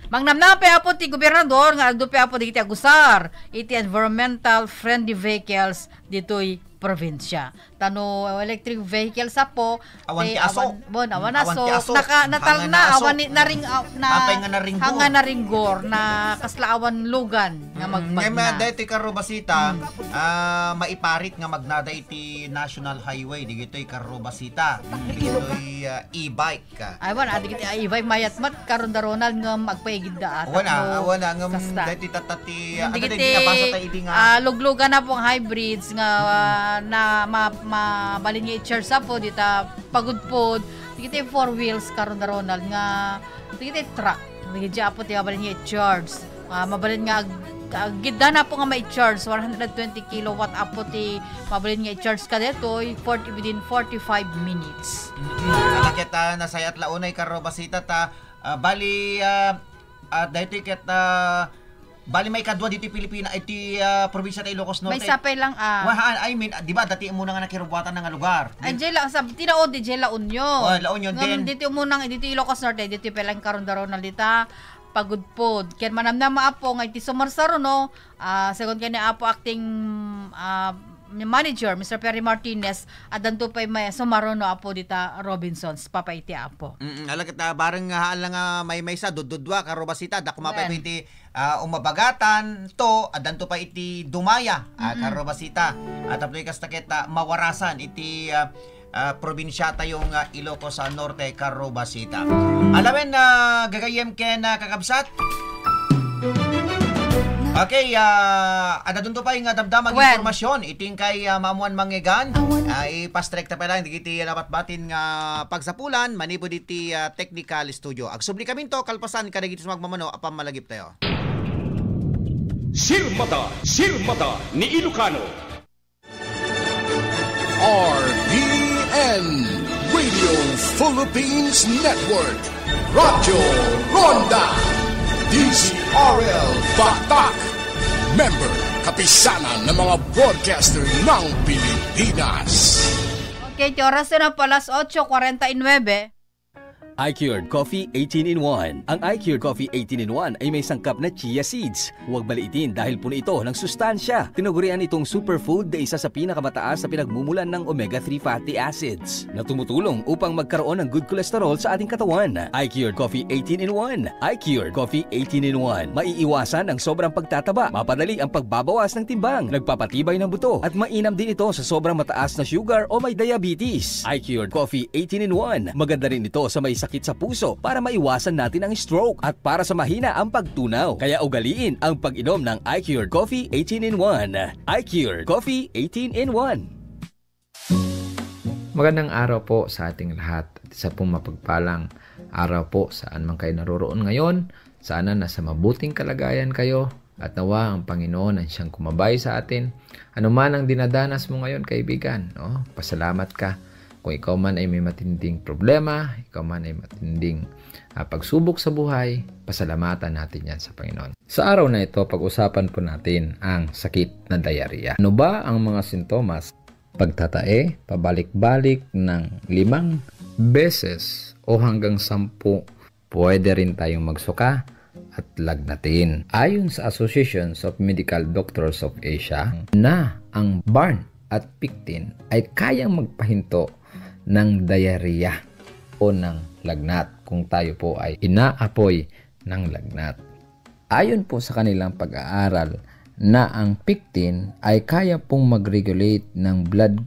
Mangnamnape apo ti gobernador nga dupe apo digiti agusar iti environmental friendly vehicles ditoy probinsya. Tano electric vehicles apo awan ti aso. Awan natal na awan naring hanga na ringgor na kaslaawan lugan nga magmagna. Dati Carrobasita maiparit nga magnada iti national highway digitoy Carrobasita. Digitoy e-bike. Ay wana digiti e-bike mayatmat karon daronal nga magpaigid da at. Awan nga dati tatati digiti nabasa ta idi nga luglugan na pong hybrids nga na mabalin nga i-charge po dita pagudpod digiti 4 wheels karon na Ronald nga digiti truck digiti apo ti mabalin nga i-charge mabalin nga gidda na po nga ma-i-charge 120 kilowatt apo ti mabalin nga i-charge ka dito within 45 minutes. Nakita nasayat launay Carrobasita ta bali dito ket bali may kadwa dito Pilipina iti probinsya ta Ilocos Norte. May sapay lang I mean, di ba dati mo nga nakirubuatan nga lugar. Ay jela sa tinaod di jela unyo. La Union din. Dito mo nang dito Ilocos Norte dito pelang karon daron dita pagudpod. Ken manamnam apo nga iti sumarsaro no. Second kani apo acting manager Mr. Perry Martinez adanto pay may sumarono apo dita Robinsons papaiti apo. Alakat bareng lang may sa dududwa Carrobasita da kumapay iti umabagatan to adanto pa iti dumaya Carrobasita at apay kastakit mawarasan iti probinsya tayong Ilocos Norte Carrobasita. Alamen gagayem ken kakabsat Okay, ada dun to pa yung damdamang informasyon. Iting kay Mamuan Mangigan. Ipastrekta pa lang, hindi dapat batin nga pagsapulan, manipo diti technical studio. Agsubli kami to, kalpasan ka na gito sa magmamano, apam malagip tayo. Sirmata ni Ilocano. RPN Radio Philippines Network. Radyo Ronda. DZRL Batak. Member, kapisanan ng mga broadcaster ng Pilipinas. Okay, oras na pala 8:49. iCured Coffee 18-in-1. Ang iCured Coffee 18-in-1 ay may sangkap na chia seeds. Huwag baliitin dahil puno ito ng sustansya. Tinagurian itong superfood na isa sa pinakamataas sa pinagmumulan ng omega-3 fatty acids na tumutulong upang magkaroon ng good cholesterol sa ating katawan. iCured Coffee 18-in-1. iCured Coffee 18-in-1. Maiiwasan ang sobrang pagtataba, mapadali ang pagbabawas ng timbang, nagpapatibay ng buto, at mainam din ito sa sobrang mataas na sugar o may diabetes. iCured Coffee 18-in-1. Maganda rin ito sa may sakit sa puso para maiwasan natin ang stroke at para sa mahina ang pagtunaw. Kaya ugaliin ang pag-inom ng iCured Coffee 18-in-1. iCured Coffee 18-in-1. Magandang araw po sa ating lahat. Isa pong mapagpalang araw po saan man kayo naroroon ngayon. Sana nasa mabuting kalagayan kayo at nawa ang Panginoon ang siyang kumabay sa atin. Ano man ang dinadanas mo ngayon, kaibigan, pasalamat ka. Kung ikaw man ay may matinding problema, ikaw man ay matinding pagsubok sa buhay, pasalamatan natin yan sa Panginoon. Sa araw na ito, pag-usapan po natin ang sakit na diarrhea. Ano ba ang mga sintomas? Pagtatae, pabalik-balik ng 5 beses o hanggang 10, pwede rin tayong magsuka at lagnatin. Ayon sa Associations of Medical Doctors of Asia, na ang burn at pectin ay kayang magpahinto ng diarrhea o ng lagnat kung tayo po ay inaapoy ng lagnat. Ayon po sa kanilang pag-aaral na ang pectin ay kaya pong mag-regulate ng blood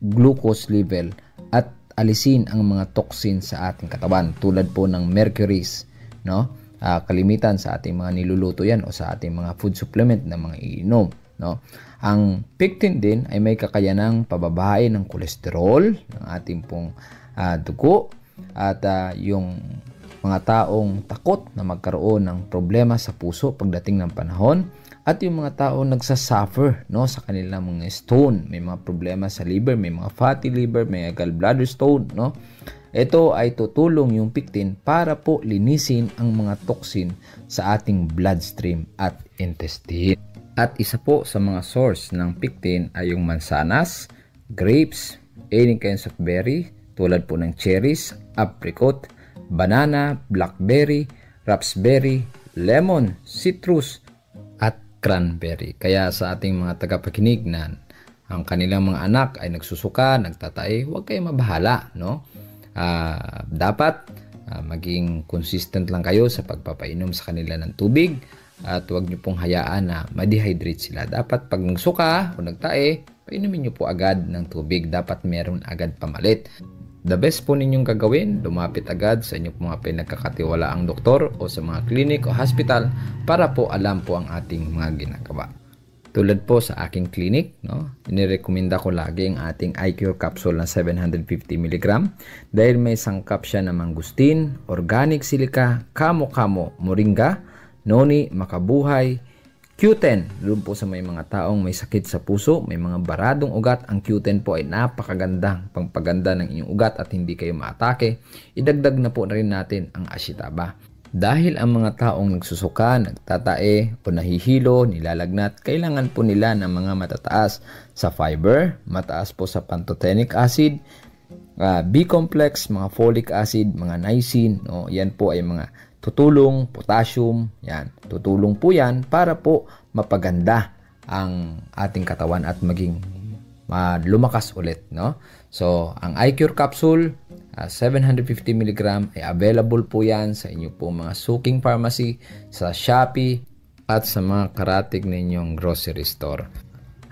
glucose level at alisin ang mga toxin sa ating katawan tulad po ng mercuries, kalimitan sa ating mga niluluto yan o sa ating mga food supplement na mga iinom. Ang pectin din ay may kakayanang pababain ng kolesterol ng ating pong dugo at yung mga taong takot na magkaroon ng problema sa puso pagdating ng panahon at yung mga taong nagsasuffer sa kanilang mga stone, may mga problema sa liver, may mga fatty liver, may gallbladder stone, ito ay tutulong yung pectin para po linisin ang mga toxin sa ating bloodstream at intestine. At isa po sa mga source ng pectin ay yung mansanas, grapes, any kinds of berry tulad po ng cherries, apricot, banana, blackberry, raspberry, lemon, citrus, at cranberry. Kaya sa ating mga tagapakinig na ang kanilang mga anak ay nagsusuka, nagtatae, huwag kayong mabahala. Dapat maging consistent lang kayo sa pagpapainom sa kanila ng tubig. At huwag nyo pong hayaan na ma-dehydrate sila. Dapat pag nagsuka o nagtae, painumin nyo po agad ng tubig. Dapat meron agad pamalit. The best po ninyong gagawin, lumapit agad sa inyong mga pinagkakatiwalaang doktor o sa mga clinic o hospital para po alam po ang ating mga ginagawa. Tulad po sa aking clinic, inirekomenda ko lagi ang ating iCure capsule na 750 mg dahil may sangkap siya ng mangustin, organic silica, kamo-kamo, moringa, noni, makabuhay, Q10. Doon po sa may mga taong may sakit sa puso, may mga baradong ugat, ang Q10 po ay napakagandang pangpaganda ng inyong ugat at hindi kayo maatake. Idagdag na po na rin natin ang ashitaba. Dahil ang mga taong nagsusuka, nagtatae o nahihilo, nilalagnat, kailangan po nila ng mga matataas sa fiber, mataas po sa pantothenic acid, B-complex, mga folic acid, mga niacin, yan po ay mga tutulong, potassium, yan. Tutulong po yan para po mapaganda ang ating katawan at maging lumakas ulit. So, ang iCure capsule, 750 mg ay available po yan sa inyo po mga suking pharmacy, sa Shopee at sa mga karatig ninyong grocery store.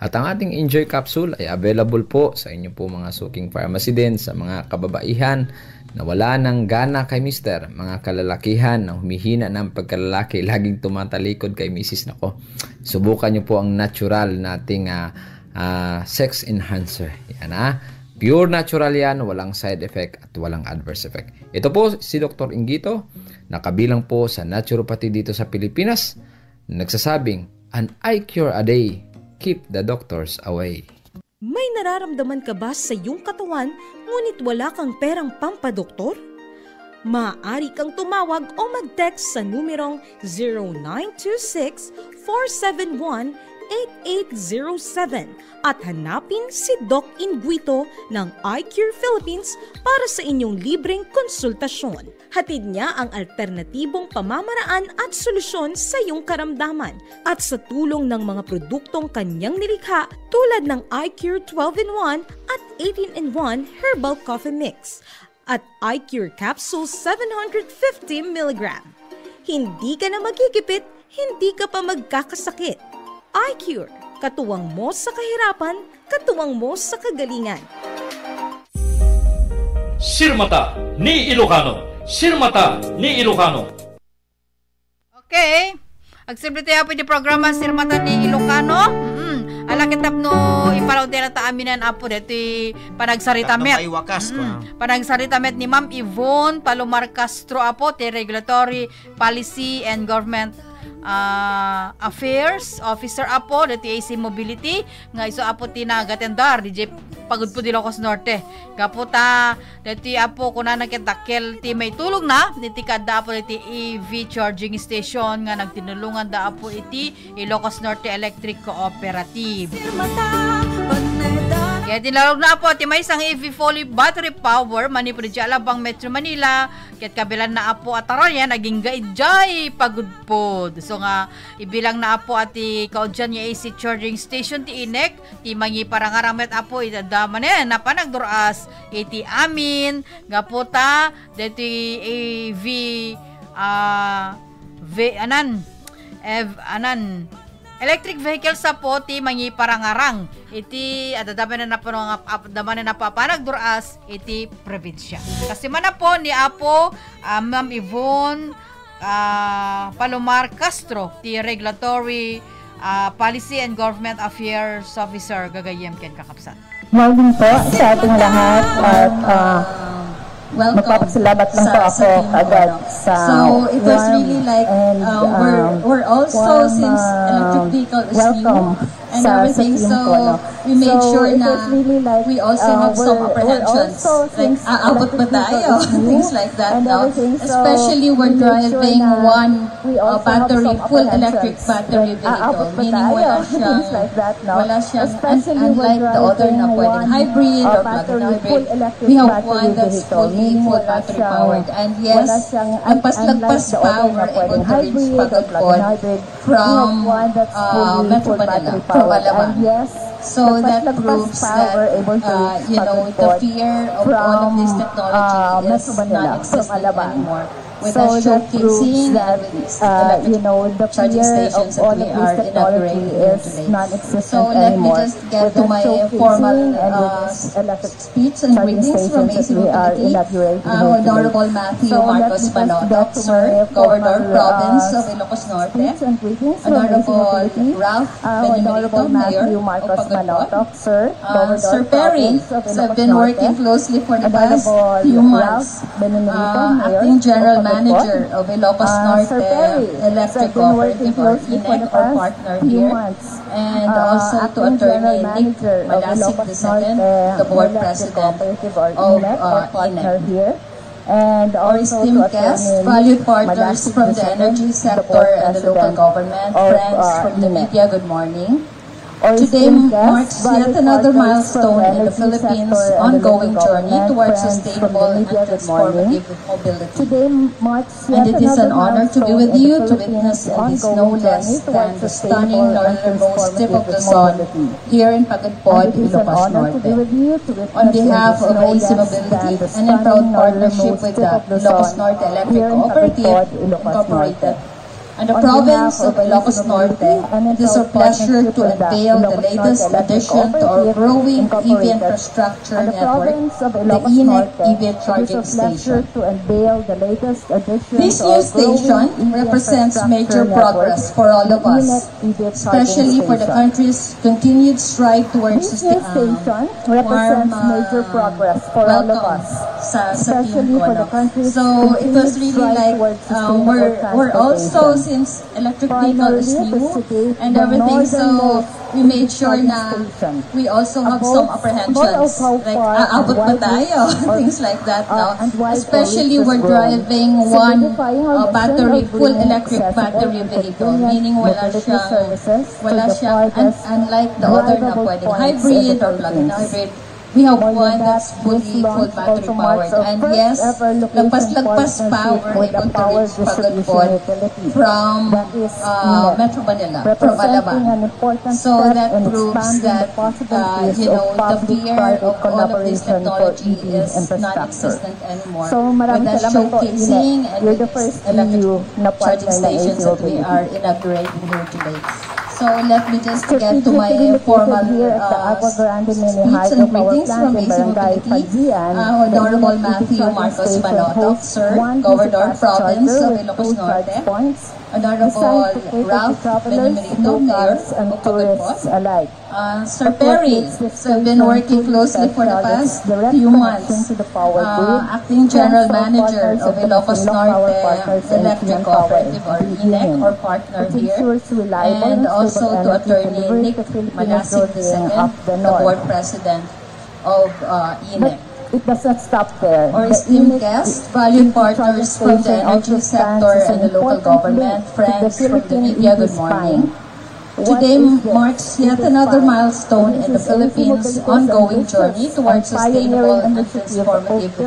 At ang ating Enjoy Capsule ay available po sa inyo po mga suking pharmacy din sa mga kababaihan na wala ng gana kay mister, mga kalalakihan na humihina ng pagkalalaki, laging tumatalikod kay misis. Nako, subukan nyo po ang natural nating sex enhancer. Yan pure natural yan, walang side effect at walang adverse effect. Ito po si Dr. Ingito, nakabilang po sa naturopathy dito sa Pilipinas, nagsasabing, an eye cure a day, keep the doctors away. May nararamdaman ka ba sa iyong katawan ngunit wala kang perang pampadoktor? Maaari kang tumawag o mag-text sa numerong 0926-471-8807 at hanapin si Doc Inguito ng iCure Philippines para sa inyong libreng konsultasyon. Hatid niya ang alternatibong pamamaraan at solusyon sa iyong karamdaman at sa tulong ng mga produktong kanyang nilikha tulad ng iCure 12-in-1 at 18-in-1 Herbal Coffee Mix at iCure Capsule 750mg. Hindi ka na magigipit, hindi ka pa magkakasakit. iCure, katuwang mo sa kahirapan, katuwang mo sa kagalingan. Sirmata ni Ilocano. Sirmata ni Ilocano. Okay. Agsibrite po di programa Sirmata ni Ilocano. Alakitap no ipalaw dela ta aminan apo deti panagsaritamet. Panagsaritamet ni Ma'am Yvonne Palomar Castro apo ti Regulatory Policy and Government Affairs Officer apo dati AC Mobility nga iso apo tinagatendar DJ pagod po di Ilocos Norte kaputa dati apo kuna nakitakel ti may tulong na diti kada apo dati EV charging station nga nagtinulungan da apo iti Ilocos Norte Electric Cooperative. Kaya tinalog na po ti may isang EV fully battery power mani po di Alabang Metro Manila kaya't kabilan na apo at yan naging gaidjay pagod po. So nga ibilang na apo at kaudyan niya AC charging station ti inek ti mangi parangaramet apo itadaman yan na panagduras iti amin gaputa deti EV electric vehicle sa po ti mangi parangarang iti adadaman na napapanagduras iti probinsya. Kasi man po ni apo Ma'am Yvonne Palomar Castro ti Regulatory Policy and Government Affairs Officer gagayem ken kakapsat. Morning po sa ating lahat at magpapasalamat lang po ako agad sa So it was really like we're also since electric vehicle is new and everything, so we made sure na really we also have some apprehensions like aabot ba tayo things like that now, especially we're driving one battery full electric battery vehicle, meaning wala siyang unlike the other na pwedeng hybrid or plug-in hybrid, we have one that's fully full battery powered. And yes, lagpas pa we're able to reach Pagod from Metro Manila, from Alabang. So that proves that the fear of all of this technology is non-existent anymore. With us showcasing that the charging stations that we are inaugurating today. So let me just get to my formal speech and greetings from AC Mobility. Honorable Matthew Marcos Manotoc, Sir, Governor Province of Ilocos Norte. Honorable Ralph Benedicto, Mayor of Pagod. Sir Perry has been working closely for the past few months. Acting General Manager of Ilocos Norte Electric Cooperative or INEC, our partner here, and also to Attorney Nick Malasig II, the Board President of INEC. And our esteemed guests, valued partners from the energy sector and the local government, friends from the media, good morning. Today marks yet another milestone in the Philippines' ongoing journey towards sustainable and transformative mobility. And it is an honor to be with you to witness this no less than the stunning northernmost tip of the sun here in Pagod, Ilocos Norte. On behalf of AC Mobility and in proud partnership with the Ilocos Norte Electric Cooperative Incorporated, and the province of Ilocos Norte, it is our pleasure to unveil the latest addition to our growing EV infrastructure network, the INEC EV charging station. This new station represents major progress for all of us, especially for the country's continued stride towards sustainable sa team ko, no? So it was really like we're also, since electric vehicle is new and everything, so we made sure na we also have some apprehensions, like aabot ba tayo, things like that, no? Especially we're driving one battery, full electric battery vehicle, meaning wala siyang unlike the other na pwedeng hybrid or plug-in hybrid. We have one that's fully full battery powered, and yes, lagpas power able to reach Pagod from Metro Manila, from Alaban. So that proves that the fear of all of this technology is non-existent anymore. With the showcasing and with these electric charging stations that we are inaugurating here today. So let me just get to my formal speech and greetings from AC Mobility. Honorable Matthew Marcos Manotoc, Sir, Governor Province of Ilocos Norte. Honorable Ralph Benimorito, Mayor of Pagod. Sir Perry, so I've been working closely for the past few months. Acting General Manager of Ilocos Norte Electric Cooperative, or INEC, or partner here. And also to Attorney Nick Manasig II, the Board President of INEC. It does not stop there. Our esteemed guests, valued partners from the energy sector and the local government, friends from the media, good morning. Today marks yet another milestone in the Philippines' ongoing journey towards sustainable and transformative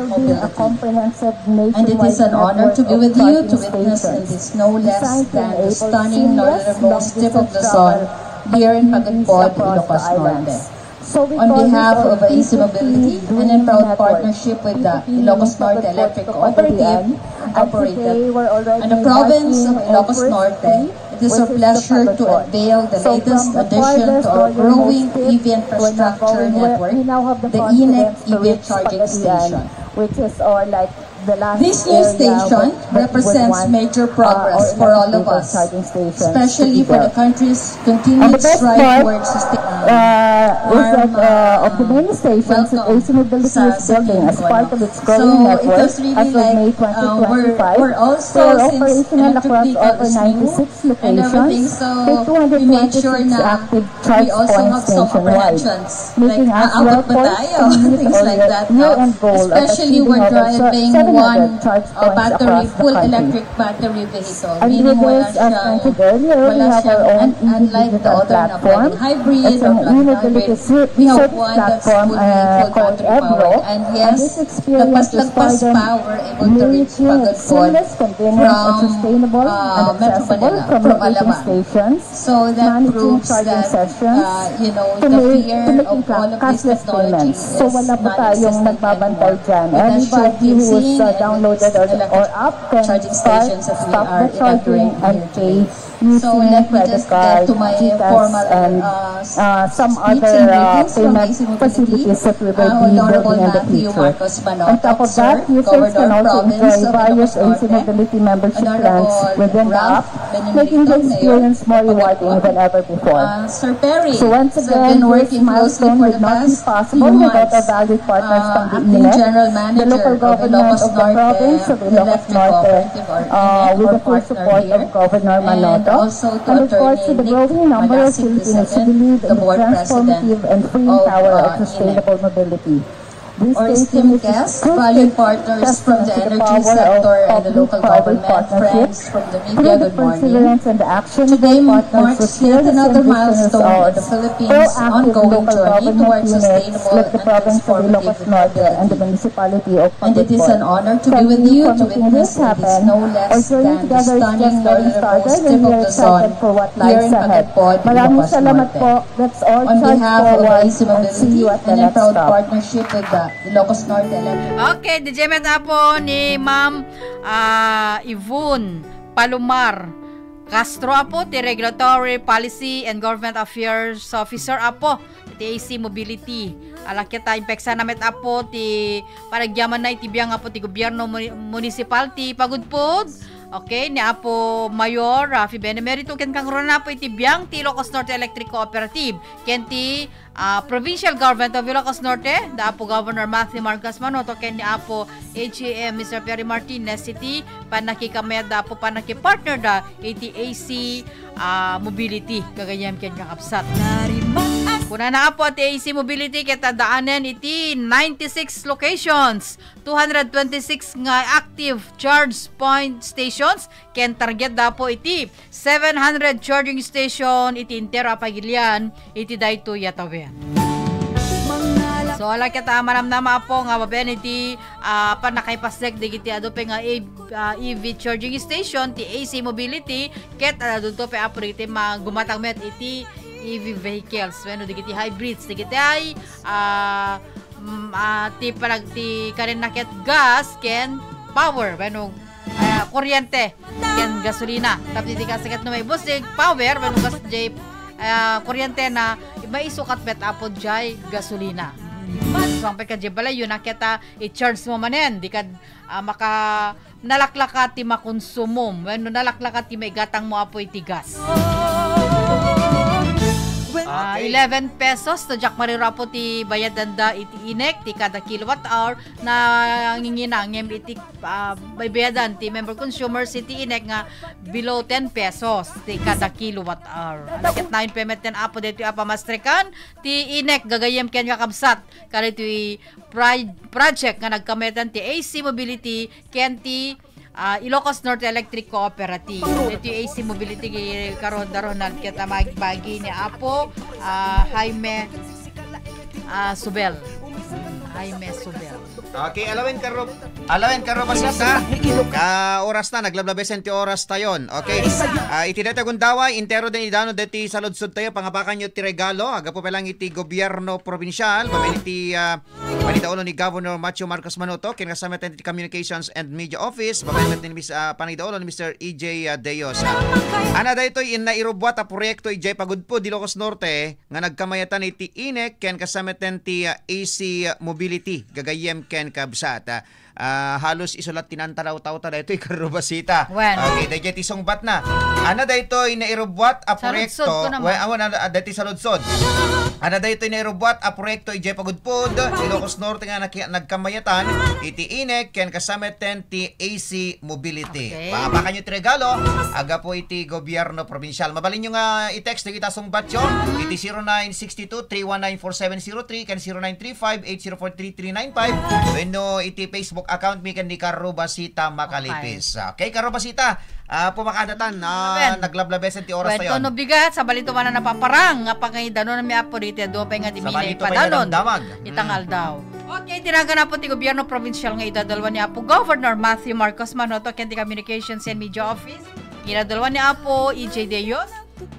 mobility. And it is an honor to be with you to witness in this no less than the stunning northernmost tip of the sun here in Pagod, Ilocos Norte. On behalf of AC Mobility and in proud partnership with the Ilocos Norte Electric Cooperative Incorporated and the province of Ilocos Norte, it is our pleasure to unveil the latest addition to our growing EV infrastructure network, the INEC EV charging station. This new station represents major progress for all of us, especially for the country's continued stride towards of the many stations that AC Mobility is building as part of its growing network as of May 2025. We're also, since electric vehicle is new and everything, so we made sure na we also have some apprehensions, like aabot ba tayo, things like that, no? Especially we're driving one battery, full electric battery vehicle, meaning wala siyang unlike the other na pwedeng hybrid or plug-in hybrid. We have one that's fully full battery powered, and yes, lagpas power able to reach Pagod from Metro Manila, from Alaban. So that proves that the fear of all of this technology is non-existent anymore. With the showcasing or up can charging stations that we are inaugurating here today. So let me just get to my formal some other payment facilities that we will be building in the future. On top of that, users can also enjoy various AC Mobility membership plans within the app, making the experience more rewarding than ever before. Sir Perry, so once again, this milestone would not be possible without our valued partners from the INEC, the local government of the province of Ilocos Norte, with the full support of Governor Manotoc, and of course to the growing number of Filipinos who believe in the transformative and freeing power of sustainable mobility. Our esteemed guests, valued partners from the energy sector and the local government, friends from the media, good morning. Today marks yet another milestone in the Philippines' ongoing journey towards sustainable and transformative mobility. And it is an honor to be with you to witness in this no less than the stunning northernmost tip of the sun here in Pagod, Ilocos Norte. On behalf of AC Mobility and in proud partnership with the Ilocos Norte Electric. Okay, DJ Met po ni Ma'am Yvonne Palomar. Castro apo, ti Regulatory Policy and Government Affairs Officer apo, ti AC Mobility. Alakya ta impeksa namet apo, ti paragyaman na itibiyang apo, ti gobyerno municipality, pagudpod. Okay, ni apo Mayor Rafi Benemerito ken kang ron apo itibiyang ti Ilocos Norte Electric Cooperative ken ti Provincial Government of Ilocos Norte da apo Governor Matthew Marcos Manoto ken ni apo HEM Mr. Perry Martinez iti panakikamed da apo panakipartner da ATAC Mobility kagayam ken kakapsat. Kuna na apo at AC Mobility kita daanan iti 96 locations, 226 nga active charge point stations, ken target da po iti 700 charging station iti Intero Apagilian, iti dayto Yatawen. So ala kita manamnama po nga baben iti panakaipasdek digiti adope nga EV charging station ti AC Mobility ket adunto pe apo iti gumatang met iti EV vehicles, bueno, digiti hybrids, digiti ay ti kanin nakit gas ken power, bueno, kuryente ken gasolina. Tapos di ka sikat no may bus di power, bueno, gas jay kuryente na iba isukat bet apo jay gasolina. So ang pagka bala yun nakita i-charge mo manen, di ka maka nalaklakat ti makonsumo, bueno, nalaklakat ti may gatang mo apo iti gas. 11 pesos to Jack Marira po ti bayad danda iti inek ti kada kilowatt hour na nginginangem iti bayadan ti member consumers iti inek nga below 10 pesos ti kada kilowatt hour. Alakit 9 payment ten apo dito apamastrekan ti inek gagayem ken kakabsat kari ti project nga nagkametan ti AC Mobility ken ti Ilocos Norte Electric Cooperative. Ito yung AC Mobility karon Ronald kita magbagi ni apo Jaime Subel. Jaime Subel. Okay, alawin karo basita. Oras na naglablabesen ti oras tayon. Okay. Iti deta gundaway intero den idano deti saludsod tayo pangabakan nyo ti regalo aga po pelang iti gobyerno provincial baben iti panidaulo ni Governor Matthew Marcos Manoto ken kasama ti Communications and Media Office baben ni panidaulo ni Mr. EJ Deos. Ana daytoy inairubwat a proyekto ijay pagudpod di Ilocos Norte nga nagkamayatan iti INEC ken kasama ti AC Mobility gagayem ken kabsat. Halos isulat tinantalaw-taw ta daytoy karubasita. Okay, dayjay tisong bat na. Ana daytoy nairubwat a proyekto. Awan daytoy saludsod. Ana daytoy nairubwat a proyekto ijay pagudpod Ilocos Norte nga nagkamayatan iti INEC ken kasama ti AC Mobility. Pangabakan nyo ti regalo aga po iti gobyerno provincial. Mabalin nyo nga i-text kita song batyo iti 0962-319-4703 ken 0935-804-3395 wenno iti Facebook account mi ken di Karubasita Makalipis. Okay, Karubasita, pumakadatan naglablabesen ti oras tayon. Kwento no bigat sa balito man na napaparang nga pangaydanon na mi apo dito do pa nga di mi padanon. Itangal daw. Okay, tinaga na po ti gobyerno provincial nga idadalwa ni apo Governor Matthew Marcos Manoto ken ti Communications and Media Office. Idadalwa ni apo EJ Deos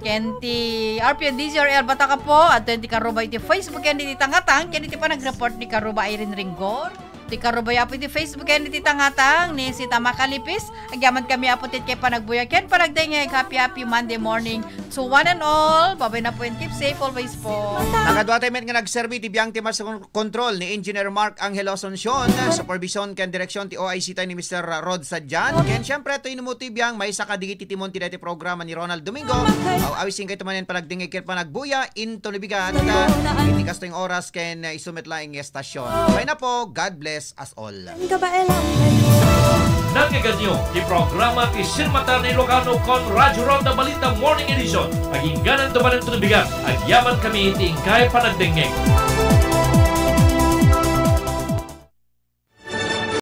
ken ti RPN DZRL Bataka po at ti Karuba iti Facebook ken ti tangatang ken ti pa nag-report ni Karuba Irene Ringgor. Ti Karuba apo iti Facebook ken ti tangatang ni Sita Makalipis. Agyaman kami apo tit kay panagbuya ken panagdengeg happy Monday morning to one and all. Babay na po and keep safe always po. Nakadwa tayo nga nagserbi ti biyang ti mas control ni Engineer Mark Angelo Asuncion, supervision ken direksyon ti OIC tayo ni Mr. Rod Sadjan. Ken syempre to inumuti biyang may sakadigiti timon ti dati programa ni Ronald Domingo. Awising kay tumanen panagdengeg ken panagbuya into libigan iti kasto yung oras ken isumet laing estasyon. Bye na po. God bless as all. Nangyaganyo, di programa ti Sirmata ni Ilocano kon Radyo Ronda Balita Morning Edition. Pagingganan tumanan tunubigan, agyaman kami iti ingkay panagdengeg.